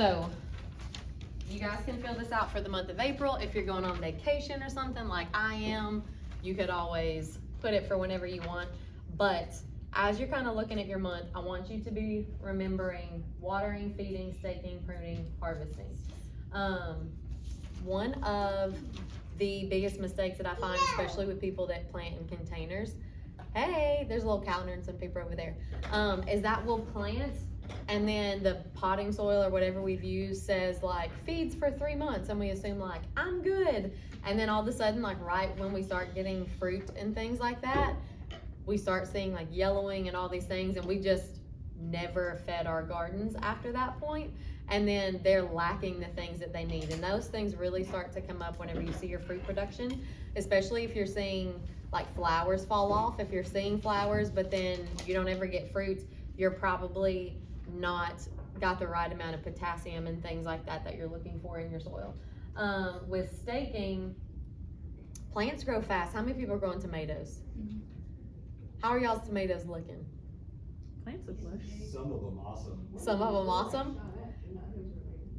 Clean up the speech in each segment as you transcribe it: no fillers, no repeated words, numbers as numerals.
So you guys can fill this out for the month of April. If you're going on vacation or something like I am, you could always put it for whenever you want. But as you're kind of looking at your month, I want you to be remembering watering, feeding, staking, pruning, harvesting. One of the biggest mistakes that I find, especially with people that plant in containers, hey, there's a little calendar and some paper over there, is that we'll plant and then the potting soil or whatever we've used says like feeds for 3 months, and we assume like I'm good, and then all of a sudden, like right when we start getting fruit and things like that, we start seeing like yellowing and all these things, and we just never fed our gardens after that point, and then they're lacking the things that they need. And those things really start to come up whenever you see your fruit production, especially if you're seeing like flowers fall off. If you're seeing flowers but then you don't ever get fruit, you're probably not got the right amount of potassium and things like that that you're looking for in your soil. With staking, plants grow fast. How many people are growing tomatoes? How are y'all's tomatoes looking? Plants look lush. Some of them awesome. Some of them awesome,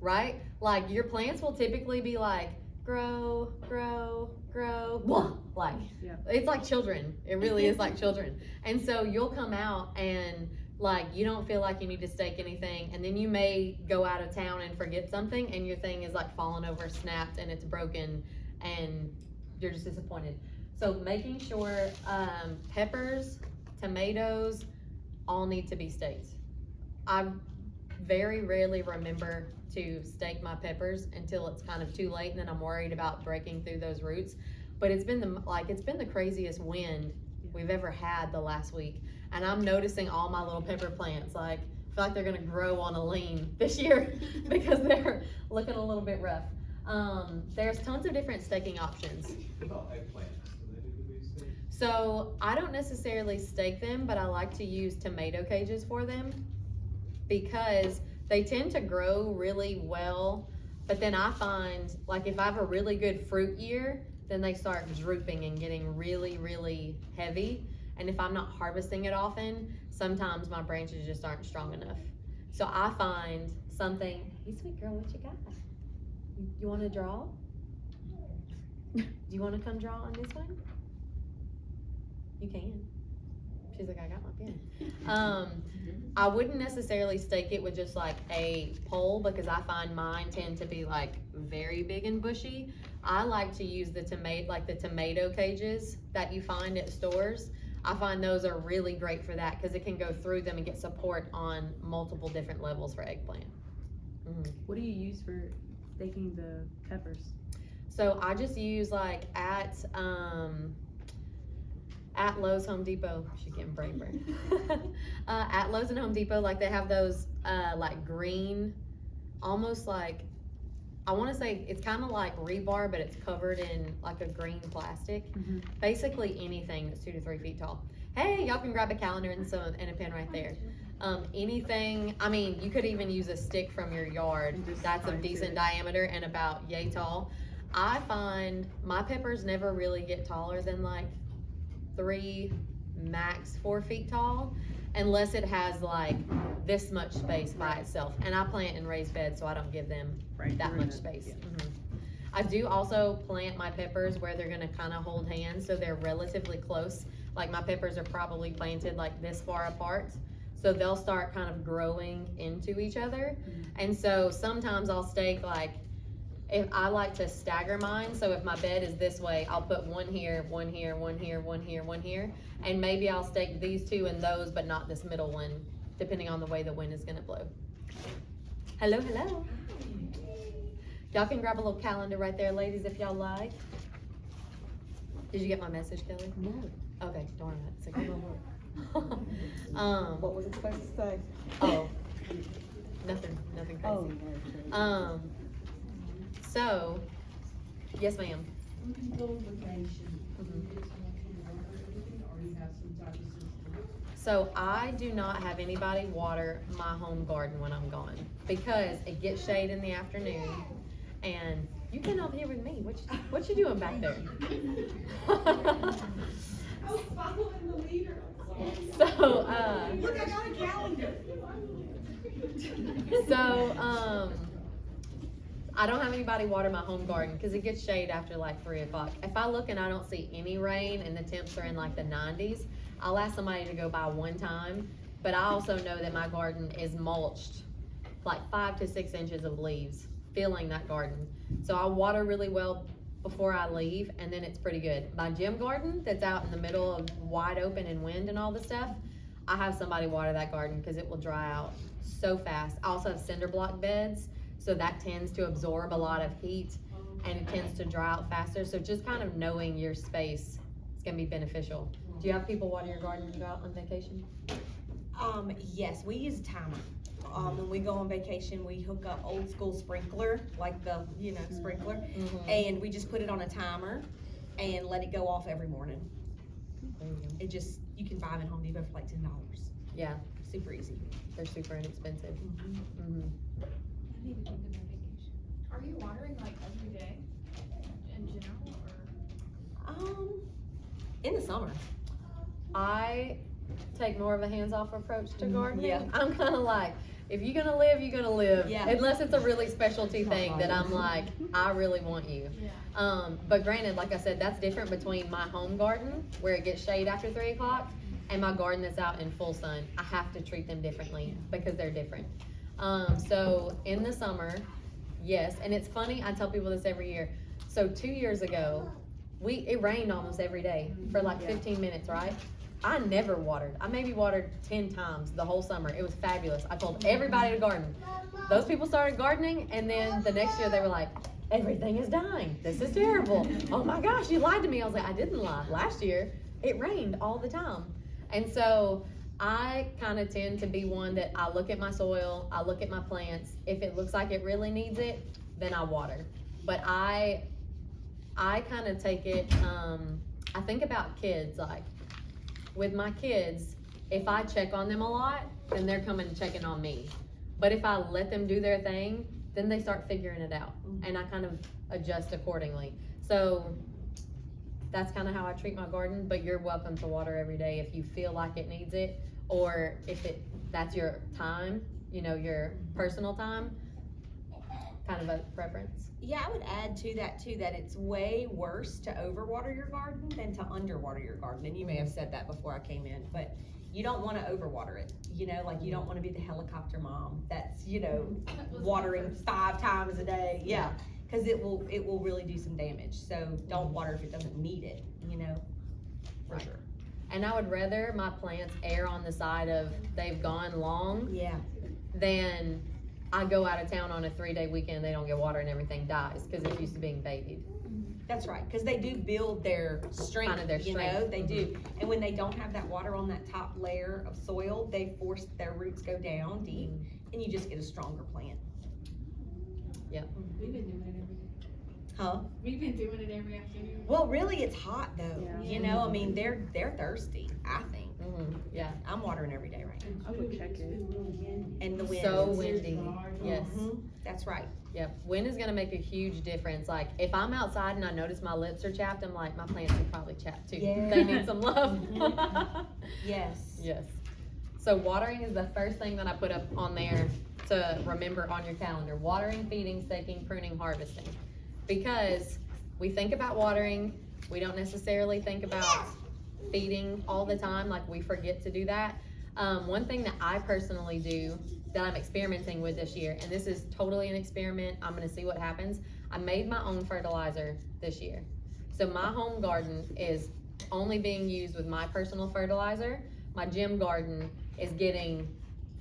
right? Like your plants will typically be like grow, grow, grow, blah, like Yeah. it's like children. It really is like children. And so you'll come out and like you don't feel like you need to stake anything, and then you may go out of town and forget something, and your thing is like falling over, snapped, and it's broken, and you're just disappointed. So making sure peppers, tomatoes, all need to be staked. I very rarely remember to stake my peppers until it's kind of too late, and then I'm worried about breaking through those roots. But it's been the craziest wind we've ever had the last week, and I'm noticing all my little pepper plants like feel like they're gonna grow on a lean this year because they're looking a little bit rough. There's tons of different staking options. What about eggplants? Do they need to be staked? So I don't necessarily stake them, but I like to use tomato cages for them because they tend to grow really well. But then I find like if I have a really good fruit year, then they start drooping and getting really, really heavy. And if I'm not harvesting it often, sometimes my branches just aren't strong enough. So I find something, hey sweet girl, what you got? You wanna draw? Do you wanna come draw on this one? You can. She's like, I got my pen. I wouldn't necessarily stake it with just like a pole because I find mine tend to be like very big and bushy. I like to use the tomato cages that you find at stores. I find those are really great for that because it can go through them and get support on multiple different levels for eggplant. What do you use for staking the peppers? So I just use like at Lowe's, Home Depot, she's getting brain burn. At Lowe's and Home Depot, like they have those like green, almost like, I want to say it's kind of like rebar, but it's covered in like a green plastic. Basically anything that's 2 to 3 feet tall. Hey, y'all can grab a calendar and a pen right there. Anything, I mean, you could even use a stick from your yard that's of decent diameter and about yay tall. I find my peppers never really get taller than like 3, max 4 feet tall, unless it has like this much space by itself. And I plant in raised beds, so I don't give them that much space. I do also plant my peppers where they're gonna kind of hold hands, so they're relatively close. Like my peppers are probably planted like this far apart, so they'll start kind of growing into each other. And so sometimes I'll stake like, if I like to stagger mine, so if my bed is this way, I'll put one here, one here, one here, one here, one here, and maybe I'll stake these 2 and those, but not this middle one, depending on the way the wind is gonna blow. Hello, hello. Y'all can grab a little calendar right there, ladies, if y'all like. Did you get my message, Kelly? No. Okay, darn it. It's like, What was it supposed to say? oh, nothing crazy. Oh, no. So, yes, ma'am. When you go on vacation, Mhm. or you have some type of system? So I do not have anybody water my home garden when I'm gone because it gets shade in the afternoon, and you came over here with me. What you doing back there? I was following the leader. So, Look, I got a calendar. so, I don't have anybody water my home garden because it gets shade after like 3 o'clock. If I look and I don't see any rain and the temps are in like the 90s, I'll ask somebody to go by one time. But I also know that my garden is mulched like 5 to 6 inches of leaves filling that garden. So I water really well before I leave, and then it's pretty good. My gym garden that's out in the middle of wide open and wind and all the stuff, I have somebody water that garden because it will dry out so fast. I also have cinder block beds, so that tends to absorb a lot of heat and it tends to dry out faster. So just kind of knowing your space is gonna be beneficial. Do you have people water your garden when you go out on vacation? Yes, we use a timer. When we go on vacation, we hook up old school sprinkler, like the, sprinkler, and we just put it on a timer and let it go off every morning. There you go. It just, you can buy them at Home Depot for like $10. Yeah, Super easy. they're super inexpensive. Mhm. I need to think of my vacation. Are you watering like every day in general, or? In the summer. I take more of a hands-off approach to gardening. Yeah. I'm kind of like, if you're gonna live, you're gonna live. Yeah. Unless it's a really specialty thing that I'm like, I really want you. Yeah. But granted, like I said, that's different between my home garden, where it gets shade after 3 o'clock, and my garden that's out in full sun. I have to treat them differently because they're different. So in the summer, yes, and it's funny, I tell people this every year. So 2 years ago, it rained almost every day for like 15 minutes, right? I never watered. I maybe watered 10 times the whole summer. It was fabulous. I told everybody to garden. Those people started gardening, and then the next year they were like, everything is dying. This is terrible. Oh my gosh, you lied to me. I was like, I didn't lie. Last year, it rained all the time. And so I kind of tend to be one that I look at my soil, I look at my plants. If it looks like it really needs it, then I water. But I kind of take it, I think about kids, like, with my kids, if I check on them a lot, then they're coming and checking on me. But if I let them do their thing, then they start figuring it out, and I kind of adjust accordingly. So that's kind of how I treat my garden, but you're welcome to water every day if you feel like it needs it, or if that's your time, your personal time, kind of a preference. Yeah, I would add to that too, that it's way worse to overwater your garden than to underwater your garden. And you may have said that before I came in, but you don't want to overwater it. Like you don't want to be the helicopter mom that's, watering 5 times a day. Yeah, because it will really do some damage. So don't water if it doesn't need it, for Right. sure. And I would rather my plants err on the side of they've gone long Yeah. than I go out of town on a 3-day weekend, they don't get water and everything dies because it's used to being babied. That's right, because they do build their strength, Kind of their you know, strength. they do. And when they don't have that water on that top layer of soil, they force their roots go down deep, and you just get a stronger plant. We've been doing it every day. Huh? We've been doing it every afternoon. Well, really, it's hot though, Yeah. I mean, they're thirsty, I think. Yeah, I'm watering every day right now. I would check it. And the wind. so windy, yes. That's right. Yep, wind is gonna make a huge difference. Like, if I'm outside and I notice my lips are chapped, I'm like, my plants are probably chapped too. Yeah. They need some love. Yes. Yes. So watering is the first thing that I put up on there to remember on your calendar. Watering, feeding, staking, pruning, harvesting. Because we think about watering, we don't necessarily think about feeding all the time, like we forget to do that. One thing that I personally do that I'm experimenting with this year, and this is totally an experiment, I'm gonna see what happens. I made my own fertilizer this year. So my home garden is only being used with my personal fertilizer. My gym garden is getting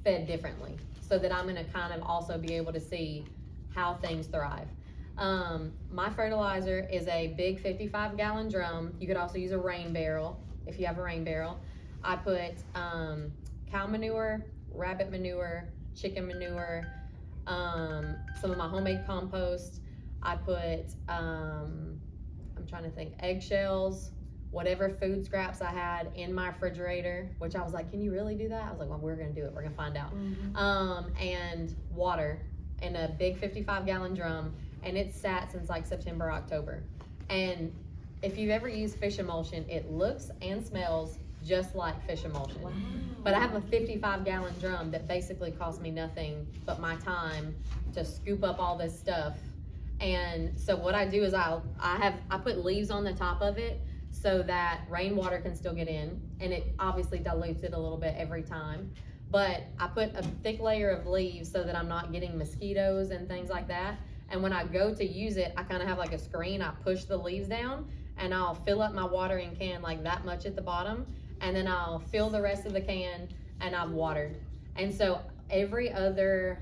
fed differently, so that I'm gonna kind of also be able to see how things thrive. My fertilizer is a big 55-gallon drum. You could also use a rain barrel if you have a rain barrel. I put cow manure, rabbit manure, chicken manure, some of my homemade compost. I put, I'm trying to think, eggshells, whatever food scraps I had in my refrigerator, which I was like, can you really do that? I was like, well, we're gonna do it, we're gonna find out. And water in a big 55-gallon drum, and it's sat since like September, October. And if you've ever used fish emulsion, it looks and smells just like fish emulsion. Wow. But I have a 55-gallon drum that basically cost me nothing but my time to scoop up all this stuff And so what I do is I put leaves on the top of it so that rainwater can still get in, and it obviously dilutes it a little bit every time. But I put a thick layer of leaves so that I'm not getting mosquitoes and things like that. And when I go to use it, I kind of have like a screen. I push the leaves down and I'll fill up my watering can like that much at the bottom, and then I'll fill the rest of the can and I've watered. And so every other,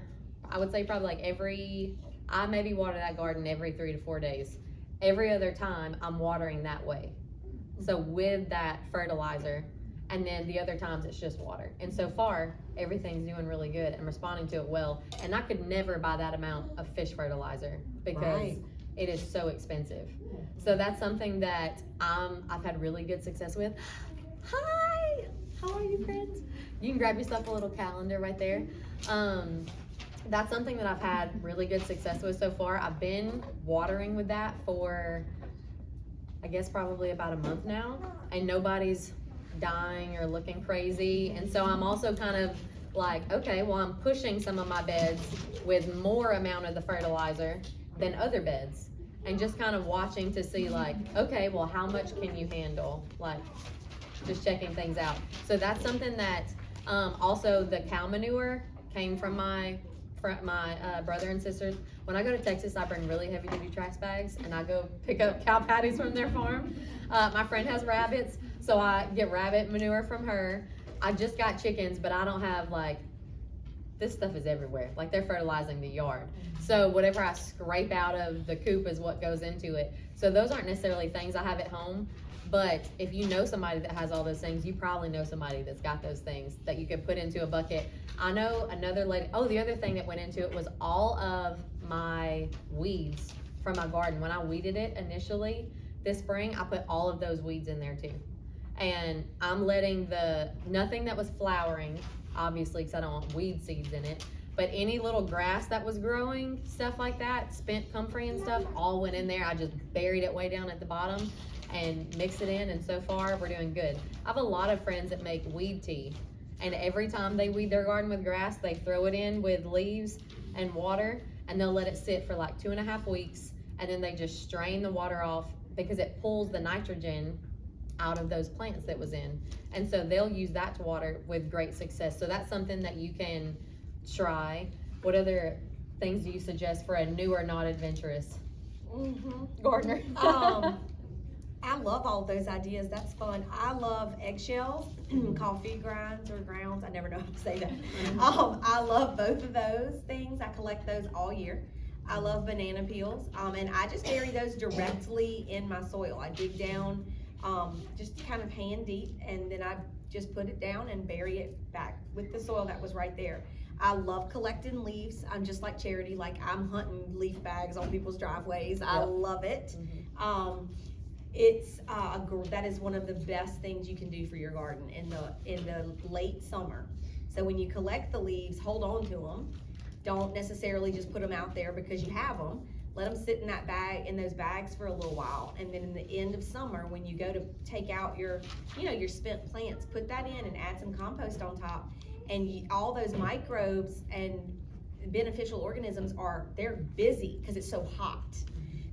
I would say probably like I maybe water that garden every 3 to 4 days. Every other time I'm watering that way. So with that fertilizer, and then the other times it's just water. And so far, everything's doing really good and responding to it well. And I could never buy that amount of fish fertilizer because it is so expensive. So that's something that I've had really good success with. Hi, how are you, friends? You can grab yourself a little calendar right there. That's something that I've had really good success with so far. I've been watering with that for, I guess, probably about a month now, and nobody's dying or looking crazy. And so I'm also kind of like, okay, well, I'm pushing some of my beds with more amount of the fertilizer than other beds, and just kind of watching to see like, okay, well, how much can you handle? Like, just checking things out. So that's something that also the cow manure came from my brother and sisters. When I go to Texas, I bring really heavy duty trash bags and I go pick up cow patties from their farm. My friend has rabbits, so I get rabbit manure from her. I just got chickens, but I don't have like, this stuff is everywhere. Like, they're fertilizing the yard. So whatever I scrape out of the coop is what goes into it. So those aren't necessarily things I have at home, but if you know somebody that has all those things, you probably know somebody that's got those things that you could put into a bucket. I know another lady, the other thing that went into it was all of my weeds from my garden. When I weeded it initially this spring, I put all of those weeds in there too. And I'm letting nothing that was flowering, obviously, because I don't want weed seeds in it, but any little grass that was growing, stuff like that, spent comfrey and stuff, all went in there. I just buried it way down at the bottom and mixed it in, and so far we're doing good. I have a lot of friends that make weed tea, and every time they weed their garden with grass, they throw it in with leaves and water, and they'll let it sit for like 2.5 weeks, and then they just strain the water off because it pulls the nitrogen out of those plants that was in. And so they'll use that to water with great success. So that's something that you can try. What other things do you suggest for a new or not adventurous gardener? I love all those ideas. That's fun. I love eggshells, coffee grinds or grounds. I never know how to say that. I love both of those things. I collect those all year. I love banana peels, and I just bury those directly in my soil. I dig down, just kind of hand deep, and then I just put it down and bury it back with the soil that was right there. I love collecting leaves. I'm just like Charity, like I'm hunting leaf bags on people's driveways. I love it. It's that is one of the best things you can do for your garden in the late summer. So when you collect the leaves, hold on to them. Don't necessarily just put them out there because you have them. Let them sit in those bags for a little while, and then in the end of summer, when you go to take out your spent plants, put that in and add some compost on top, and all those microbes and beneficial organisms they're busy because it's so hot.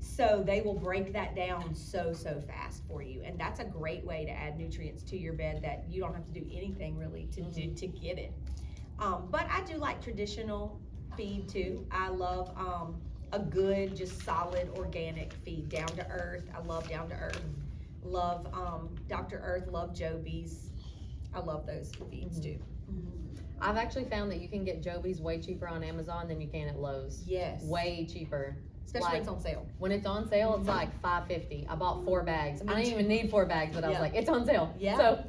So they will break that down so fast for you, and that's a great way to add nutrients to your bed that you don't have to do anything really to get it. But I do like traditional feed too. I love a good, just solid organic feed, down to earth. I love down to earth. Love Dr. Earth. Love Joby's. I love those feeds too. I've actually found that you can get Joby's way cheaper on Amazon than you can at Lowe's. Yes. Way cheaper. Especially when it's on sale. When it's on sale, it's like $5.50. I bought 4 bags. I didn't even need 4 bags, but I was like, it's on sale. Yeah. So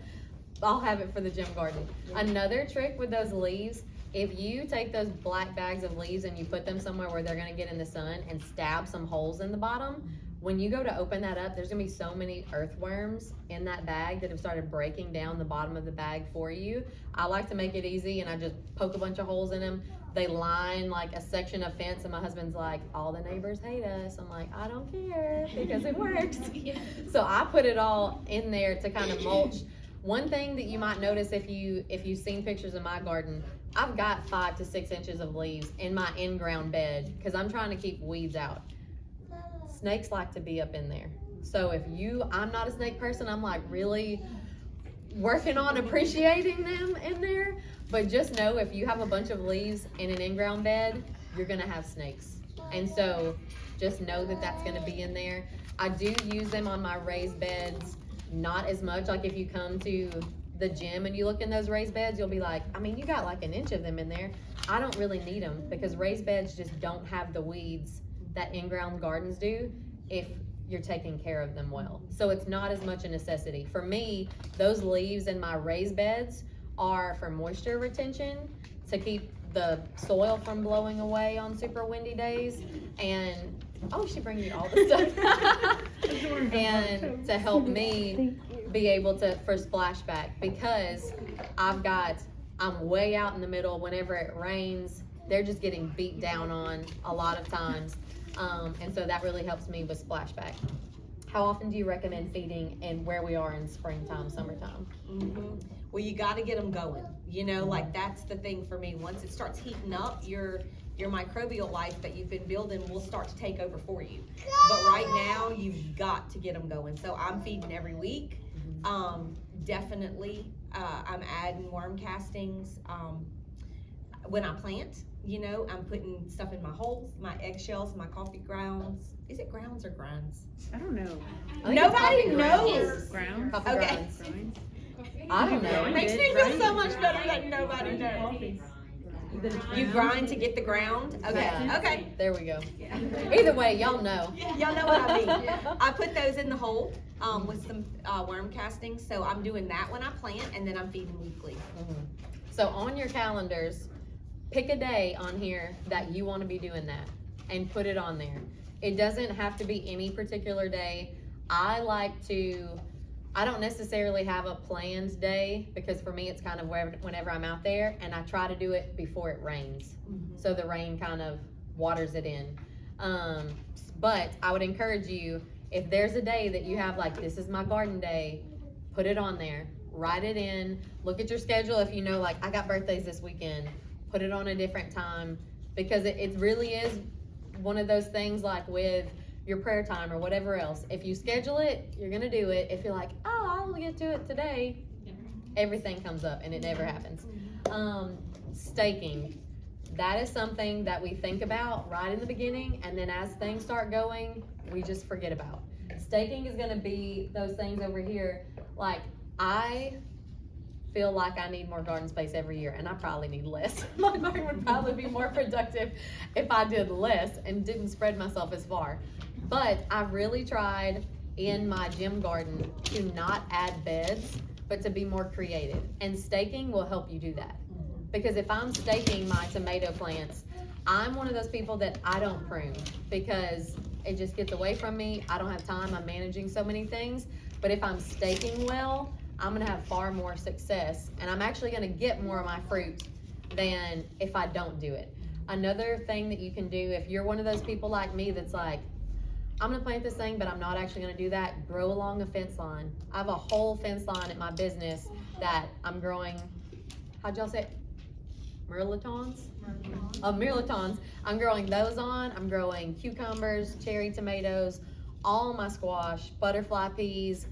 I'll have it for the gym garden. Yeah. Another trick with those leaves, if you take those black bags of leaves and you put them somewhere where they're gonna get in the sun and stab some holes in the bottom, when you go to open that up, there's gonna be so many earthworms in that bag that have started breaking down the bottom of the bag for you. I like to make it easy, and I just poke a bunch of holes in them. They line like a section of fence, and my husband's like, all the neighbors hate us. I'm like, I don't care because it works. So I put it all in there to kind of mulch. One thing that you might notice if you've seen pictures of my garden, I've got 5 to 6 inches of leaves in my in-ground bed because I'm trying to keep weeds out. snakes like to be up in there. So I'm not a snake person, I'm like really working on appreciating them in there. But just know if you have a bunch of leaves in an in-ground bed, you're gonna have snakes. And so just know that that's gonna be in there. I do use them on my raised beds, not as much. Like if you come to the gym and you look in those raised beds, you'll be like, I mean, you got like an inch of them in there. I don't really need them because raised beds just don't have the weeds that in-ground gardens do if you're taking care of them well. So it's not as much a necessity. For me, those leaves in my raised beds are for moisture retention to keep the soil from blowing away on super windy days. And, oh, she brings you all the stuff. And to help me be able to, for splashback, because I'm way out in the middle whenever it rains. They're just getting beat down on a lot of times. And so that really helps me with splashback. How often do you recommend feeding and where we are in springtime, summertime? Well, you gotta get them going, you know, like that's the thing for me. Once it starts heating up, your microbial life that you've been building will start to take over for you. But right now, you've got to get them going. So I'm feeding every week. Definitely, I'm adding worm castings. When I plant, you know, I'm putting stuff in my holes, my eggshells, my coffee grounds. Is it grounds or grinds? I don't know. I think Nobody it's coffee knows. grinds. Ground? Coffee Okay. grinds. Grinds? I don't know. It makes me feel so much better that nobody knows. Coffee. You grind to get the ground? Okay, Yeah. okay. There we go. Either way, y'all know. Y'all know what I mean. I put those in the hole with some worm castings. So I'm doing that when I plant, and then I'm feeding weekly. So on your calendars, pick a day on here that you want to be doing that and put it on there. It doesn't have to be any particular day. I don't necessarily have a planned day because for me it's kind of whenever I'm out there, and I try to do it before it rains. So the rain kind of waters it in. But I would encourage you, if there's a day that you have like, this is my garden day, put it on there, write it in, look at your schedule. If you know, like I got birthdays this weekend, put it on a different time, because it really is one of those things like with your prayer time or whatever else. If you schedule it, you're gonna do it. If you're like, oh, I'll get to it today, everything comes up and it never happens. Staking, that is something that we think about right in the beginning, and then as things start going, we just forget about. Staking is gonna be those things over here. Like, I feel like I need more garden space every year, and I probably need less. My garden would probably be more productive if I did less and didn't spread myself as far. But I really tried in my gym garden to not add beds, but to be more creative. And staking will help you do that. Because if I'm staking my tomato plants, I'm one of those people that I don't prune because it just gets away from me. I don't have time. I'm managing so many things. But if I'm staking well, I'm gonna have far more success, and I'm actually gonna get more of my fruit than if I don't do it. Another thing that you can do, if you're one of those people like me that's like, I'm gonna plant this thing, but I'm not actually gonna do that, grow along a fence line. I have a whole fence line at my business that I'm growing, how'd y'all say it? Mirlitons? Mirlitons. I'm growing those on. I'm growing cucumbers, cherry tomatoes, all my squash, butterfly peas,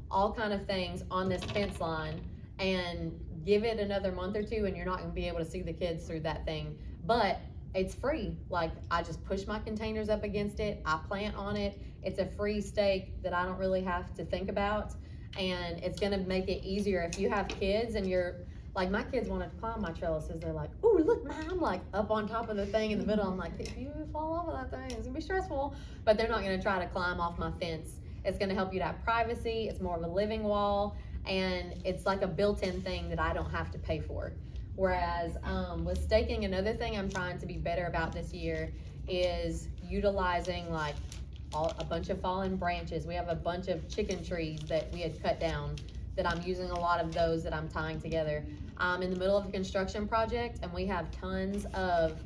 all kind of things on this fence line, and give it another month or two and you're not gonna be able to see the kids through that thing. But it's free. Like, I just push my containers up against it, I plant on it. It's a free stake that I don't really have to think about, and it's gonna make it easier if you have kids and you're like, my kids want to climb my trellises. They're like, ooh, look, Mom, I'm like up on top of the thing in the middle. I'm like, if you fall off of that thing, it's gonna be stressful. But they're not gonna try to climb off my fence. It's gonna help you to have privacy. It's more of a living wall, and it's like a built-in thing that I don't have to pay for. Whereas with staking, another thing I'm trying to be better about this year is utilizing like a bunch of fallen branches. We have a bunch of chicken trees that we had cut down that I'm using a lot of those that I'm tying together. I'm in the middle of a construction project, and we have tons of,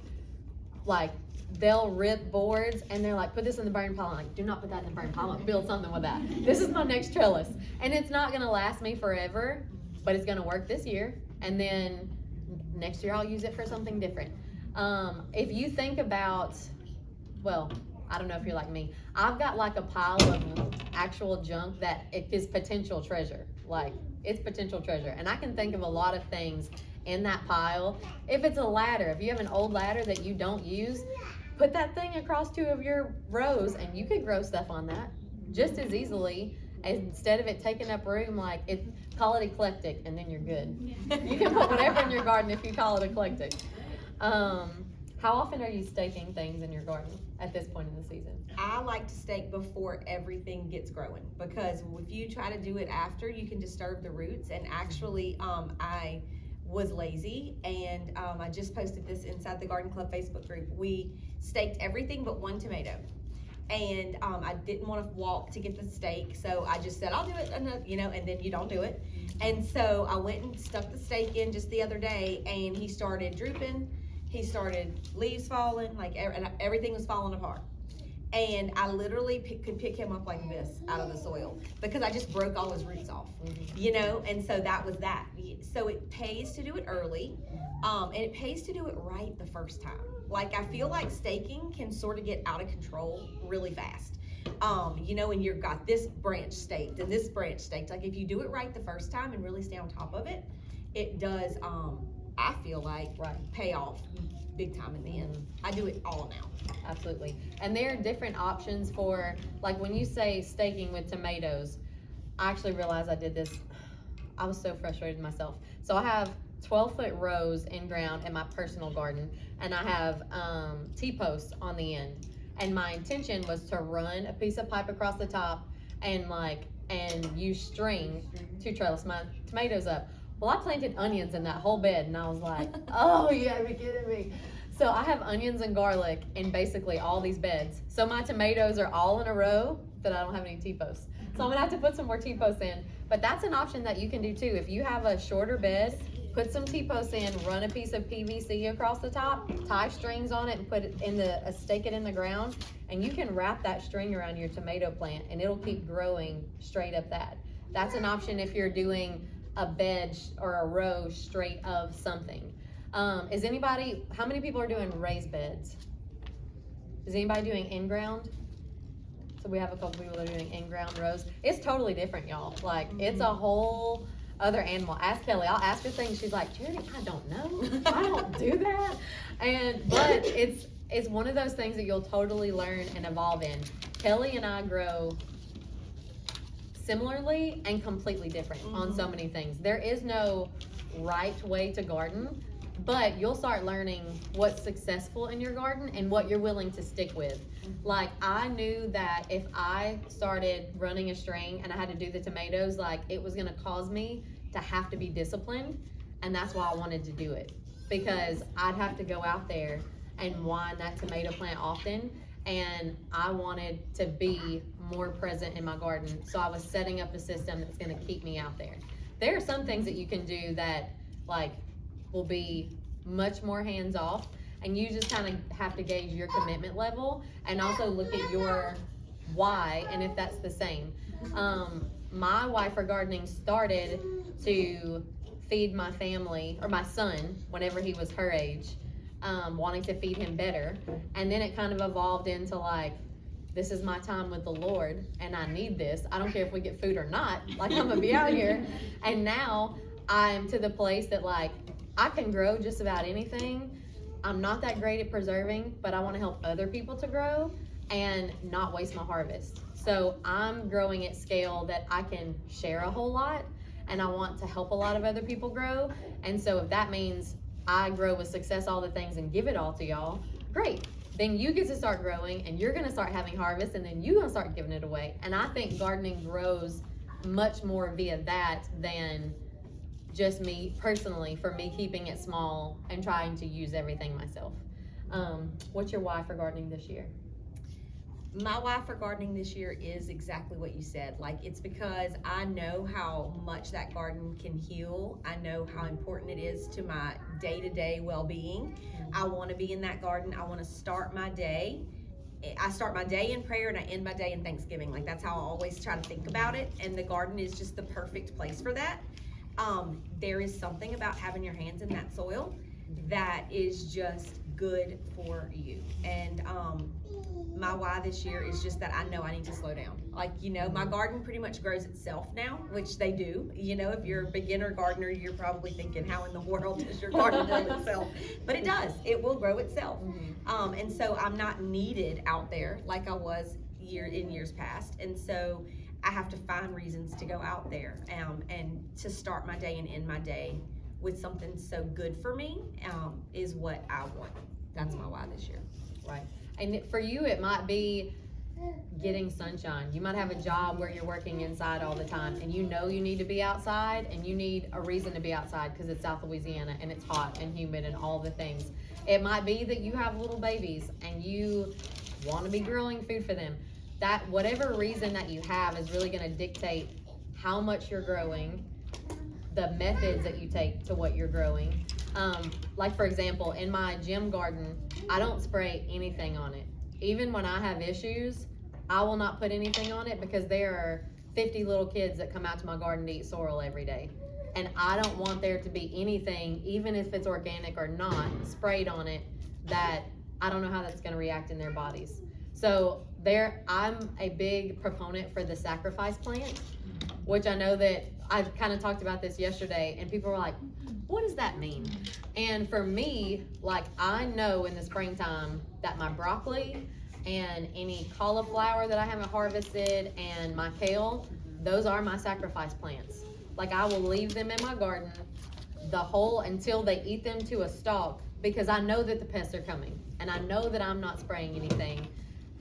like, they'll rip boards and they're like, put this in the burn pile. I'm like, do not put that in the burn pile. I'm gonna build something with that. This is my next trellis. And it's not gonna last me forever, but it's gonna work this year. And then next year I'll use it for something different. If you think about, well, I don't know if you're like me. I've got like a pile of actual junk that it is potential treasure. Like, it's potential treasure. And I can think of a lot of things in that pile. If it's a ladder, if you have an old ladder that you don't use, put that thing across 2 of your rows and you could grow stuff on that just as easily. Instead of it taking up room, like call it eclectic, and then you're good. You can put whatever in your garden if you call it eclectic. How often are you staking things in your garden at this point in the season? I like to stake before everything gets growing, because if you try to do it after, you can disturb the roots. And actually, I was lazy, and I just posted this inside the Garden Club Facebook group. We staked everything but 1 tomato. And I didn't want to walk to get the stake, so I just said, I'll do it, and then you don't do it. And so I went and stuck the stake in just the other day, and he started drooping. He started leaves falling, like everything was falling apart. And I literally could pick him up like this out of the soil, because I just broke all his roots off, and so that was that. So it pays to do it early, and it pays to do it right the first time. Like, I feel like staking can sort of get out of control really fast. And you've got this branch staked and this branch staked. Like, if you do it right the first time and really stay on top of it, it does, I feel like, pay off big time in the end. I do it all now. Absolutely. And there are different options for, like, when you say staking with tomatoes, I actually realized I did this. I was so frustrated with myself. So I have 12-foot rows in ground in my personal garden, and I have T-posts on the end. And my intention was to run a piece of pipe across the top and use string to trellis my tomatoes up. Well, I planted onions in that whole bed, and I was like, oh, you gotta be kidding me. So I have onions and garlic in basically all these beds. So my tomatoes are all in a row, but I don't have any T-posts. So I'm gonna have to put some more T-posts in. But that's an option that you can do too. If you have a shorter bed, put some T-posts in, run a piece of PVC across the top, tie strings on it, and put it in stake it in the ground, and you can wrap that string around your tomato plant, and it'll keep growing straight up that. That's an option if you're doing a bed or a row straight of something. How many people are doing raised beds? Is anybody doing in-ground? So we have a couple people that are doing in-ground rows. It's totally different, y'all. Like, it's a whole other animal. Ask Kellye. I'll ask her things. She's like, Charity, I don't know. I don't do that. But it's one of those things that you'll totally learn and evolve in. Kellye and I grow similarly and completely different on so many things. There is no right way to garden, but you'll start learning what's successful in your garden and what you're willing to stick with. Like, I knew that if I started running a string and I had to do the tomatoes, like, it was gonna cause me to have to be disciplined, and that's why I wanted to do it, because I'd have to go out there and wind that tomato plant often, and I wanted to be more present in my garden, so I was setting up a system that's gonna keep me out there. There are some things that you can do that, like, will be much more hands-off, and you just kind of have to gauge your commitment level and also look at your why and if that's the same. My why for gardening started to feed my family, or my son, whenever he was her age, wanting to feed him better. And then it kind of evolved into like, this is my time with the Lord and I need this. I don't care if we get food or not, like, I'm gonna be out here. And now I'm to the place that, like, I can grow just about anything. I'm not that great at preserving, but I want to help other people to grow and not waste my harvest. So I'm growing at scale that I can share a whole lot, and I want to help a lot of other people grow. And so if that means I grow with success all the things and give it all to y'all, great. Then you get to start growing, and you're gonna start having harvest, and then you're gonna start giving it away. And I think gardening grows much more via that than just me personally, for me keeping it small and trying to use everything myself. What's your why for gardening this year? My why for gardening this year is exactly what you said. Like, it's because I know how much that garden can heal. I know how important it is to my day-to-day well-being. I want to be in that garden. I want to start my day. I start my day in prayer and I end my day in Thanksgiving. Like, that's how I always try to think about it. And the garden is just the perfect place for that. There is something about having your hands in that soil that is just good for you. And my why this year is just that I know I need to slow down. Like, you know, my garden pretty much grows itself now, which they do. You know, if you're a beginner gardener, you're probably thinking, how in the world does your garden grow itself? But it does. It will grow itself. And so I'm not needed out there like I was in years past. And so I have to find reasons to go out there and to start my day and end my day with something so good for me is what I want. That's my why this year. Right. And for you, it might be getting sunshine. You might have a job where you're working inside all the time and you know you need to be outside and you need a reason to be outside because it's South Louisiana and it's hot and humid and all the things. It might be that you have little babies and you want to be growing food for them. That whatever reason that you have is really going to dictate how much you're growing, the methods that you take to what you're growing. Like for example, in my gym garden, I don't spray anything on it. Even when I have issues, I will not put anything on it because there are 50 little kids that come out to my garden to eat sorrel every day. And I don't want there to be anything, even if it's organic or not, sprayed on it that I don't know how that's gonna react in their bodies. So I'm a big proponent for the sacrifice plant, which I know that I kind of talked about this yesterday and people were like, what does that mean? And for me, like I know in the springtime that my broccoli and any cauliflower that I haven't harvested and my kale, those are my sacrifice plants. Like I will leave them in my garden until they eat them to a stalk because I know that the pests are coming and I know that I'm not spraying anything.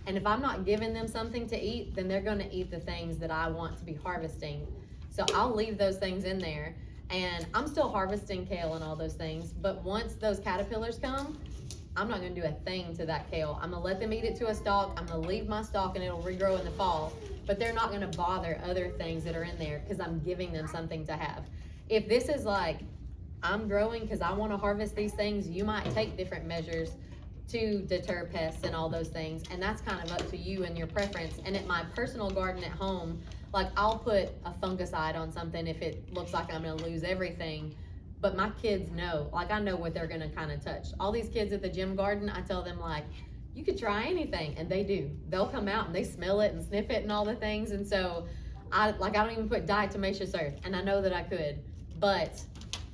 And if I'm not giving them something to eat, then they're gonna eat the things that I want to be harvesting. So I'll leave those things in there. And I'm still harvesting kale and all those things, but once those caterpillars come, I'm not gonna do a thing to that kale. I'm gonna let them eat it to a stalk, I'm gonna leave my stalk and it'll regrow in the fall, but they're not gonna bother other things that are in there because I'm giving them something to have. If this is like, I'm growing because I wanna harvest these things, you might take different measures to deter pests and all those things, and that's kind of up to you and your preference. And at my personal garden at home, like I'll put a fungicide on something if it looks like I'm gonna lose everything, but my kids know, like I know what they're gonna kind of touch. All these kids at the gym garden, I tell them like, you could try anything, and they do. They'll come out and they smell it and sniff it and all the things, and so I don't even put diatomaceous earth, and I know that I could, but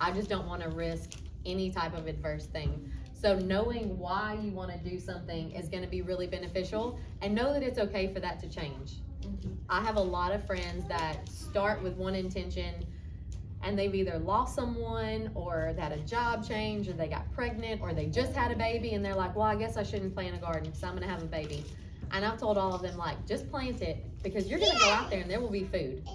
I just don't wanna risk any type of adverse thing. So knowing why you wanna do something is gonna be really beneficial, and know that it's okay for that to change. I have a lot of friends that start with one intention and they've either lost someone or they had a job change or they got pregnant or they just had a baby and they're like, well, I guess I shouldn't plant a garden because I'm gonna have a baby. And I've told all of them, like, just plant it because you're gonna go out there and there will be food.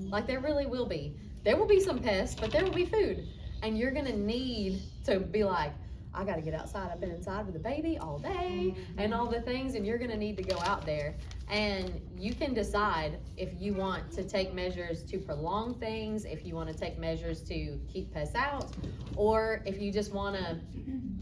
Like there really will be. There will be some pests, but there will be food. And you're gonna need to be like, I gotta get outside. I've been inside with a baby all day and all the things, and you're gonna need to go out there. And you can decide if you want to take measures to prolong things, if you wanna take measures to keep pests out, or if you just wanna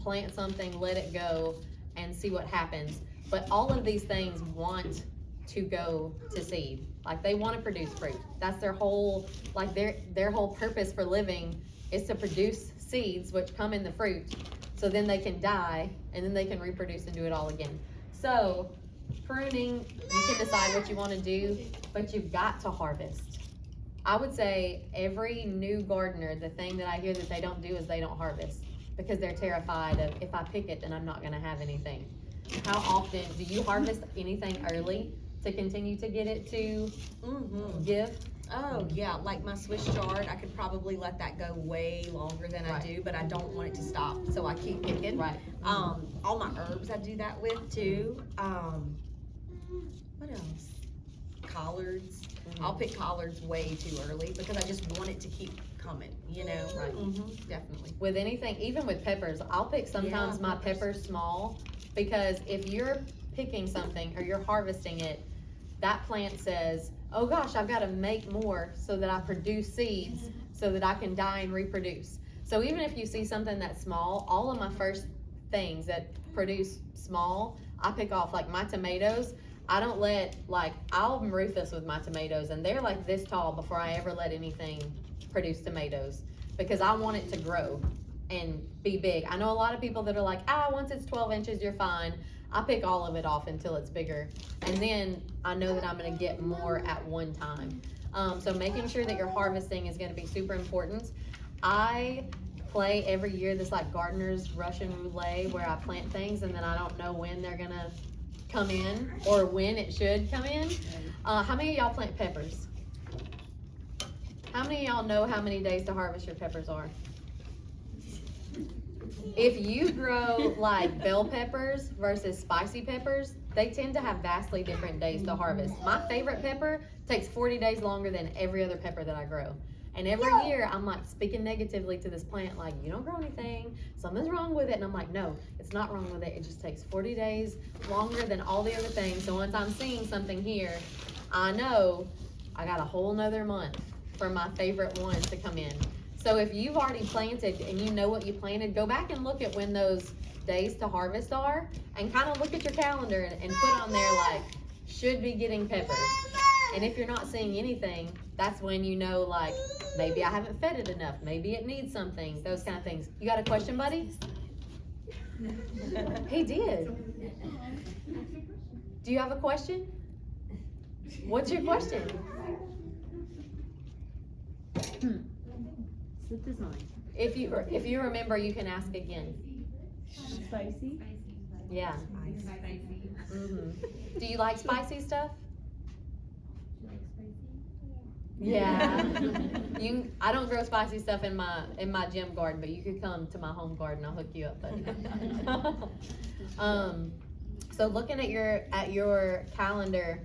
plant something, let it go, and see what happens. But all of these things want to go to seed. Like they wanna produce fruit. That's their whole, like their whole purpose for living is to produce seeds, which come in the fruit. So then they can die, and then they can reproduce and do it all again. So pruning, you can decide what you want to do, but you've got to harvest. I would say every new gardener, the thing that I hear that they don't do is they don't harvest because they're terrified of, if I pick it, then I'm not going to have anything. How often do you harvest anything early to continue to get it to give? Oh yeah, like my Swiss chard, I could probably let that go way longer than I do, but I don't want it to stop, so I keep picking. Right. All my herbs I do that with too. What else? Collards. I'll pick collards way too early because I just want it to keep coming, you know? Right. Definitely. With anything, even with peppers, I'll pick sometimes my peppers small because if you're picking something or you're harvesting it, that plant says, oh gosh, I've got to make more so that I produce seeds so that I can die and reproduce. So even if you see something that's small, all of my first things that produce small, I pick off. Like my tomatoes, I don't let, like, I'm ruthless with my tomatoes and they're like this tall before I ever let anything produce tomatoes because I want it to grow. and be big. I know a lot of people that are like, once it's 12 inches, you're fine. I pick all of it off until it's bigger. And then I know that I'm gonna get more at one time. So making sure that you're harvesting is gonna be super important. I play every year this like gardener's Russian roulette where I plant things and then I don't know when they're gonna come in or when it should come in. How many of y'all plant peppers? How many of y'all know how many days to harvest your peppers are? If you grow like bell peppers versus spicy peppers, they tend to have vastly different days to harvest. My favorite pepper takes 40 days longer than every other pepper that I grow. And every year I'm like speaking negatively to this plant, like, you don't grow anything, something's wrong with it. And I'm like, no, it's not wrong with it. It just takes 40 days longer than all the other things. So once I'm seeing something here, I know I got a whole nother month for my favorite one to come in. So if you've already planted and you know what you planted, go back and look at when those days to harvest are and kind of look at your calendar and put on there like, should be getting peppers. And if you're not seeing anything, that's when you know like, maybe I haven't fed it enough, maybe it needs something, those kind of things. You got a question, buddy? He did. Do you have a question? What's your question? Slipped his mind. If you remember, you can ask again. Spicy? Yeah. Do you like spicy stuff? Yeah. I don't grow spicy stuff in my gym garden, but you could come to my home garden. I'll hook you up, buddy. So looking at your calendar,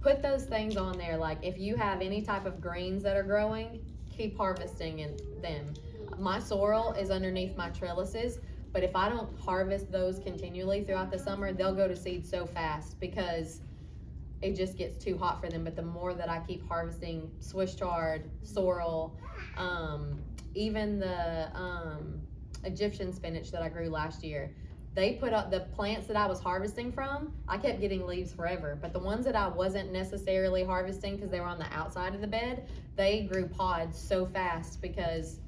put those things on there. Like if you have any type of greens that are growing, keep harvesting them. My sorrel is underneath my trellises, but if I don't harvest those continually throughout the summer, they'll go to seed so fast because it just gets too hot for them. But the more that I keep harvesting Swiss chard, sorrel, even the Egyptian spinach that I grew last year, they put up the plants that I was harvesting from, I kept getting leaves forever. But the ones that I wasn't necessarily harvesting because they were on the outside of the bed, they grew pods so fast because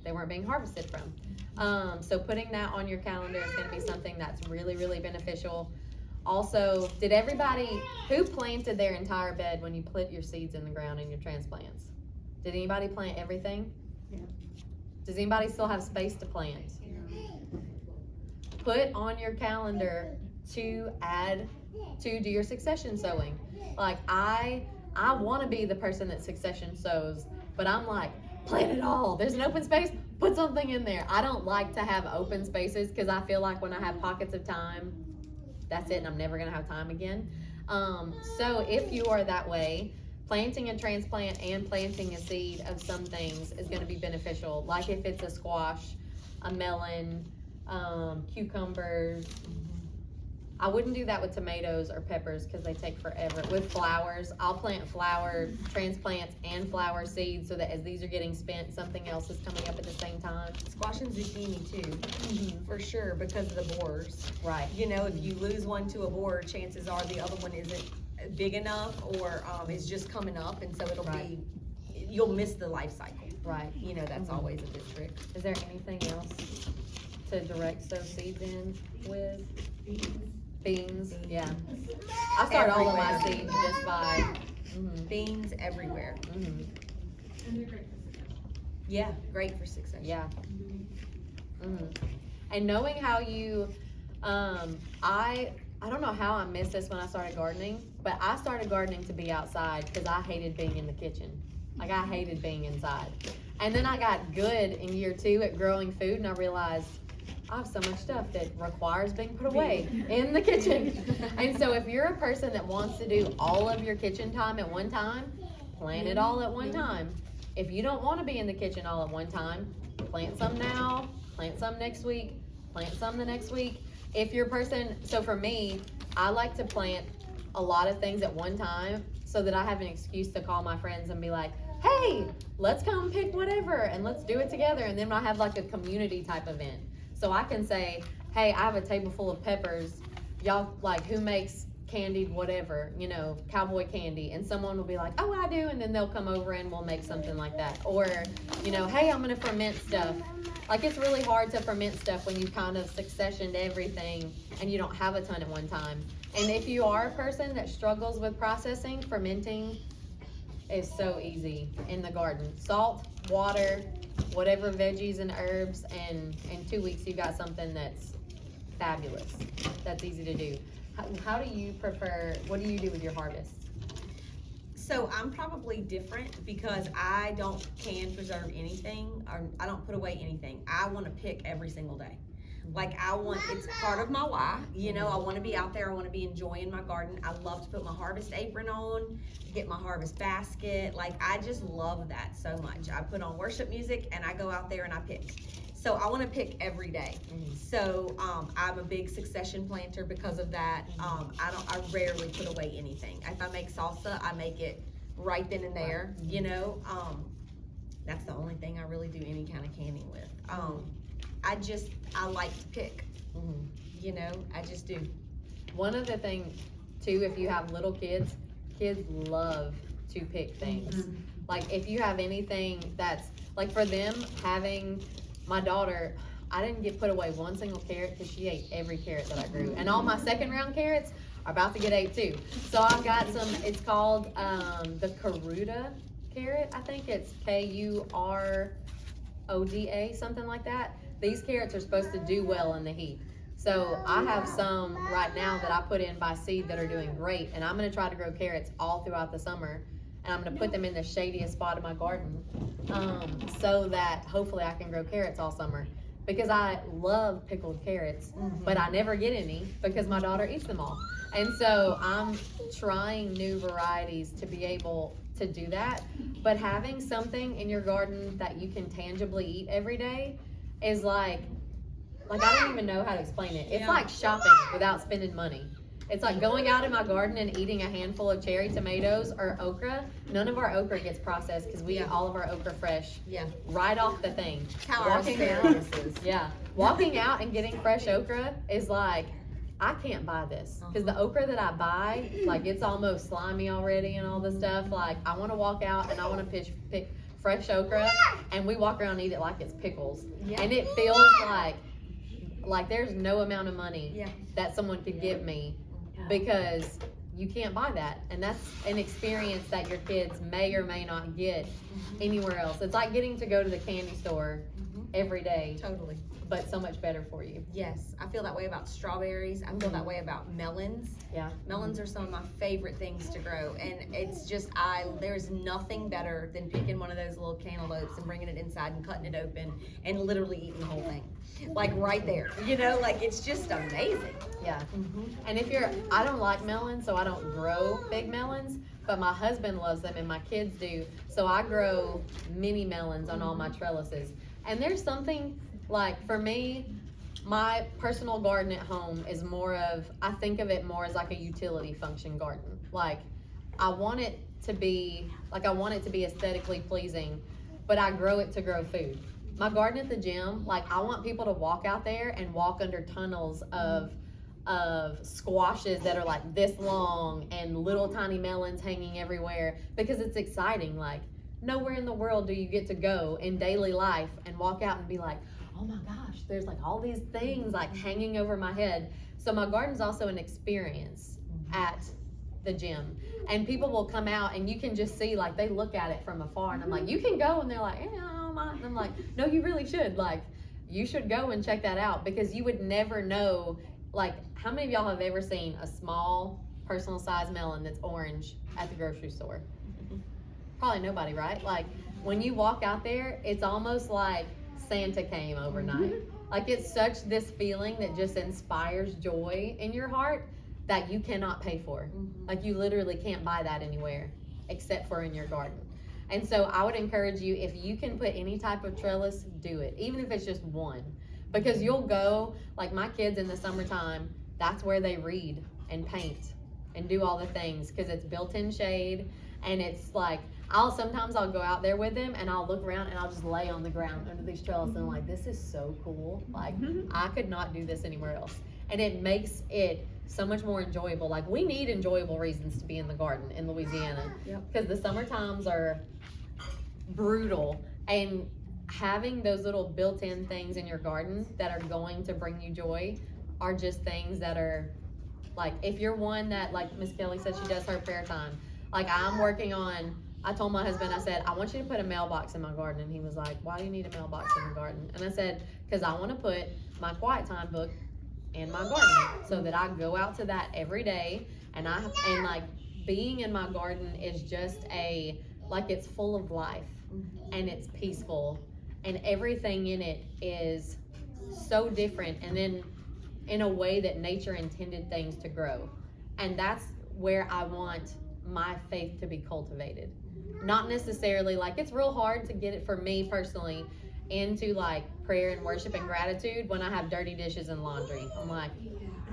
they weren't being harvested from. So putting that on your calendar is gonna be something that's really, really beneficial. Also, did everybody, who planted their entire bed when you put your seeds in the ground in your transplants? Did anybody plant everything? Yeah. Does anybody still have space to plant? Put on your calendar to do your succession sowing. Like I want to be the person that succession sows, but I'm like, plant it all. There's an open space, put something in there. I don't like to have open spaces because I feel like when I have pockets of time, that's it and I'm never gonna have time again. So if you are that way, planting a transplant and planting a seed of some things is gonna be beneficial. Like if it's a squash, a melon, cucumbers. I wouldn't do that with tomatoes or peppers because they take forever. With flowers, I'll plant flower transplants and flower seeds so that as these are getting spent, something else is coming up at the same time. Squash and zucchini too, for sure, because of the borers. Right. You know, if you lose one to a borer, chances are the other one isn't big enough or is just coming up, and so it'll Right. be, you'll miss the life cycle. Right. You know, that's always a good trick. Is there anything else to direct sow seeds in with? Beans, yeah. I start all of my seeds just by, Beans everywhere. And they're great for succession. Yeah, great for succession. yeah. And knowing how you, I don't know how I missed this when I started gardening, but I started gardening to be outside because I hated being in the kitchen. Like I hated being inside. And then I got good in year 2 at growing food and I realized I have so much stuff that requires being put away in the kitchen. And so if you're a person that wants to do all of your kitchen time at one time, plant it all at one time. If you don't want to be in the kitchen all at one time, plant some now, plant some next week, plant some the next week. If you're a person, so for me, I like to plant a lot of things at one time so that I have an excuse to call my friends and be like, hey, let's come pick whatever and let's do it together. And then I have like a community type event. So I can say, hey, I have a table full of peppers. Y'all, like, who makes candied whatever, you know, cowboy candy, and someone will be like, oh, I do, and then they'll come over and we'll make something like that. Or, you know, hey, I'm gonna ferment stuff. Like, it's really hard to ferment stuff when you kind of successioned everything and you don't have a ton at one time. And if you are a person that struggles with processing, fermenting is so easy in the garden. Salt, water, whatever veggies and herbs, and in 2 weeks you got something that's fabulous. That's easy to do. How do you prefer, what do you do with your harvest? So I'm probably different because I don't can preserve anything, or I don't put away anything. I want to pick every single day. Like, it's part of my why, you know, I want to be out there, I want to be enjoying my garden. I love to put my harvest apron on, get my harvest basket. Like, I just love that so much. I put on worship music and I go out there and I pick. So I want to pick every day. So I'm a big succession planter because of that. I rarely put away anything. If I make salsa, I make it right then and there, you know. That's the only thing I really do any kind of canning with. I like to pick, you know, I just do. One of the things too, if you have little kids, kids love to pick things. Like, if you have anything that's, like, for them, having, my daughter, I didn't get put away one single carrot because she ate every carrot that I grew. And all my second round carrots are about to get ate too. So I've got some, it's called the Karuda carrot. I think it's Kuroda, something like that. These carrots are supposed to do well in the heat. So I have some right now that I put in by seed that are doing great. And I'm gonna try to grow carrots all throughout the summer. And I'm gonna put them in the shadiest spot of my garden, so that hopefully I can grow carrots all summer. Because I love pickled carrots, but I never get any because my daughter eats them all. And so I'm trying new varieties to be able to do that. But having something in your garden that you can tangibly eat every day is like I don't even know how to explain it. It's like shopping without spending money. It's like going out in my garden and eating a handful of cherry tomatoes or okra. None of our okra gets processed because we eat all of our okra fresh. Right off the thing. Walking out and getting fresh okra is like, I can't buy this. Because the okra that I buy, like, it's almost slimy already and all this stuff. Like, I want to walk out and I want to pick fresh okra, and we walk around and eat it like it's pickles. And it feels like there's no amount of money that someone could give me, because you can't buy that. And that's an experience that your kids may or may not get anywhere else. It's like getting to go to the candy store every day. Totally. But so much better for you. Yes, I feel that way about strawberries. I feel that way about melons. Melons are some of my favorite things to grow, and it's just, there's nothing better than picking one of those little cantaloupes and bringing it inside and cutting it open and literally eating the whole thing. Like, right there, you know, like, it's just amazing. And I don't like melons, so I don't grow big melons, but my husband loves them and my kids do. So I grow mini melons on all my trellises. And there's something, like, for me, my personal garden at home is more of, I think of it more as like a utility function garden. Like, I want it to be aesthetically pleasing, but I grow it to grow food. My garden at the gym, like, I want people to walk out there and walk under tunnels of squashes that are like this long and little tiny melons hanging everywhere, because it's exciting. Like, nowhere in the world do you get to go in daily life and walk out and be like, oh my gosh, there's like all these things like hanging over my head. So my garden's also an experience at the gym, and people will come out and you can just see, like, they look at it from afar, and I'm like, you can go, and they're like, and I'm like, no, you really should. Like, you should go and check that out, because you would never know. Like, how many of y'all have ever seen a small personal size melon that's orange at the grocery store? Probably nobody, right? Like, when you walk out there, it's almost like Santa came overnight. Like, it's such this feeling that just inspires joy in your heart that you cannot pay for. Like, you literally can't buy that anywhere except for in your garden. And so I would encourage you, if you can put any type of trellis, do it, even if it's just one. Because you'll go, like, my kids in the summertime, that's where they read and paint and do all the things, because it's built-in shade. And it's like, sometimes I'll go out there with them and I'll look around and I'll just lay on the ground under these trellises, and I'm like, this is so cool. Like, I could not do this anywhere else. And it makes it so much more enjoyable. Like, we need enjoyable reasons to be in the garden in Louisiana. Yep. Because the summer times are brutal, and having those little built-in things in your garden that are going to bring you joy are just things that are, like, if you're one that, like Miss Kellye said, she does her prayer time. Like, I'm working on, I told my husband, I said, I want you to put a mailbox in my garden. And he was like, why do you need a mailbox in the garden? And I said, because I want to put my quiet time book in my garden so that I go out to that every day. And like, being in my garden is just like, it's full of life and it's peaceful and everything in it is so different and in a way that nature intended things to grow. And that's where I want my faith to be cultivated. Not necessarily, like, it's real hard to get it, for me personally, into like prayer and worship and gratitude when I have dirty dishes and laundry. I'm like,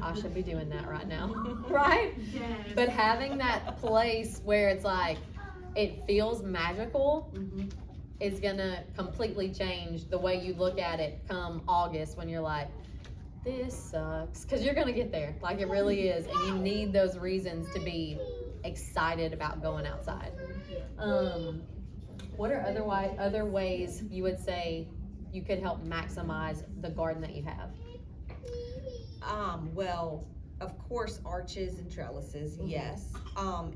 I should be doing that right now, right? Yes. But having that place where it's like, it feels magical is gonna completely change the way you look at it come August when you're like, this sucks. Because you're gonna get there, like, it really is. And you need those reasons to be excited about going outside. What are other ways you would say you could help maximize the garden that you have? Well, of course, arches and trellises, yes.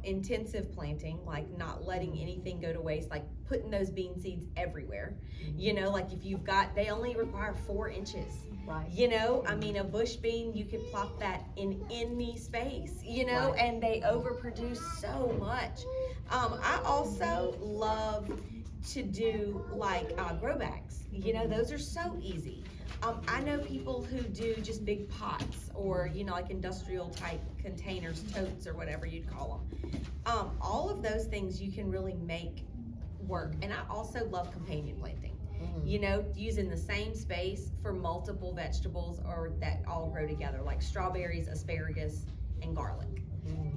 Intensive planting, like not letting anything go to waste, like putting those bean seeds everywhere. You know, like if you've got, they only require 4 inches. Right. You know, I mean, a bush bean, you could plop that in any space, you know, Right. and they overproduce so much. I also love to do like grow bags. You know, those are so easy. I know people who do just big pots or, you know, like industrial type containers, totes or whatever you'd call them. All of those things you can really make work. And I also love companion planting. You know, using the same space for multiple vegetables or that all grow together, like strawberries, asparagus, and garlic.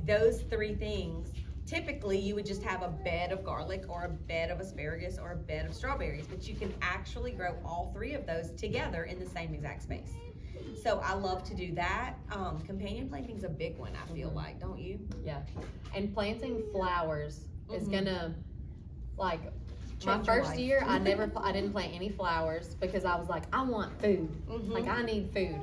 Those 3 things, typically you would just have a bed of garlic or a bed of asparagus or a bed of strawberries, but you can actually grow all 3 of those together in the same exact space. So I love to do that. Companion planting is a big one, I feel like, don't you? Yeah. And planting flowers is gonna, like, my Change your first life. year, I didn't plant any flowers because I was like, I want food. Like, I need food.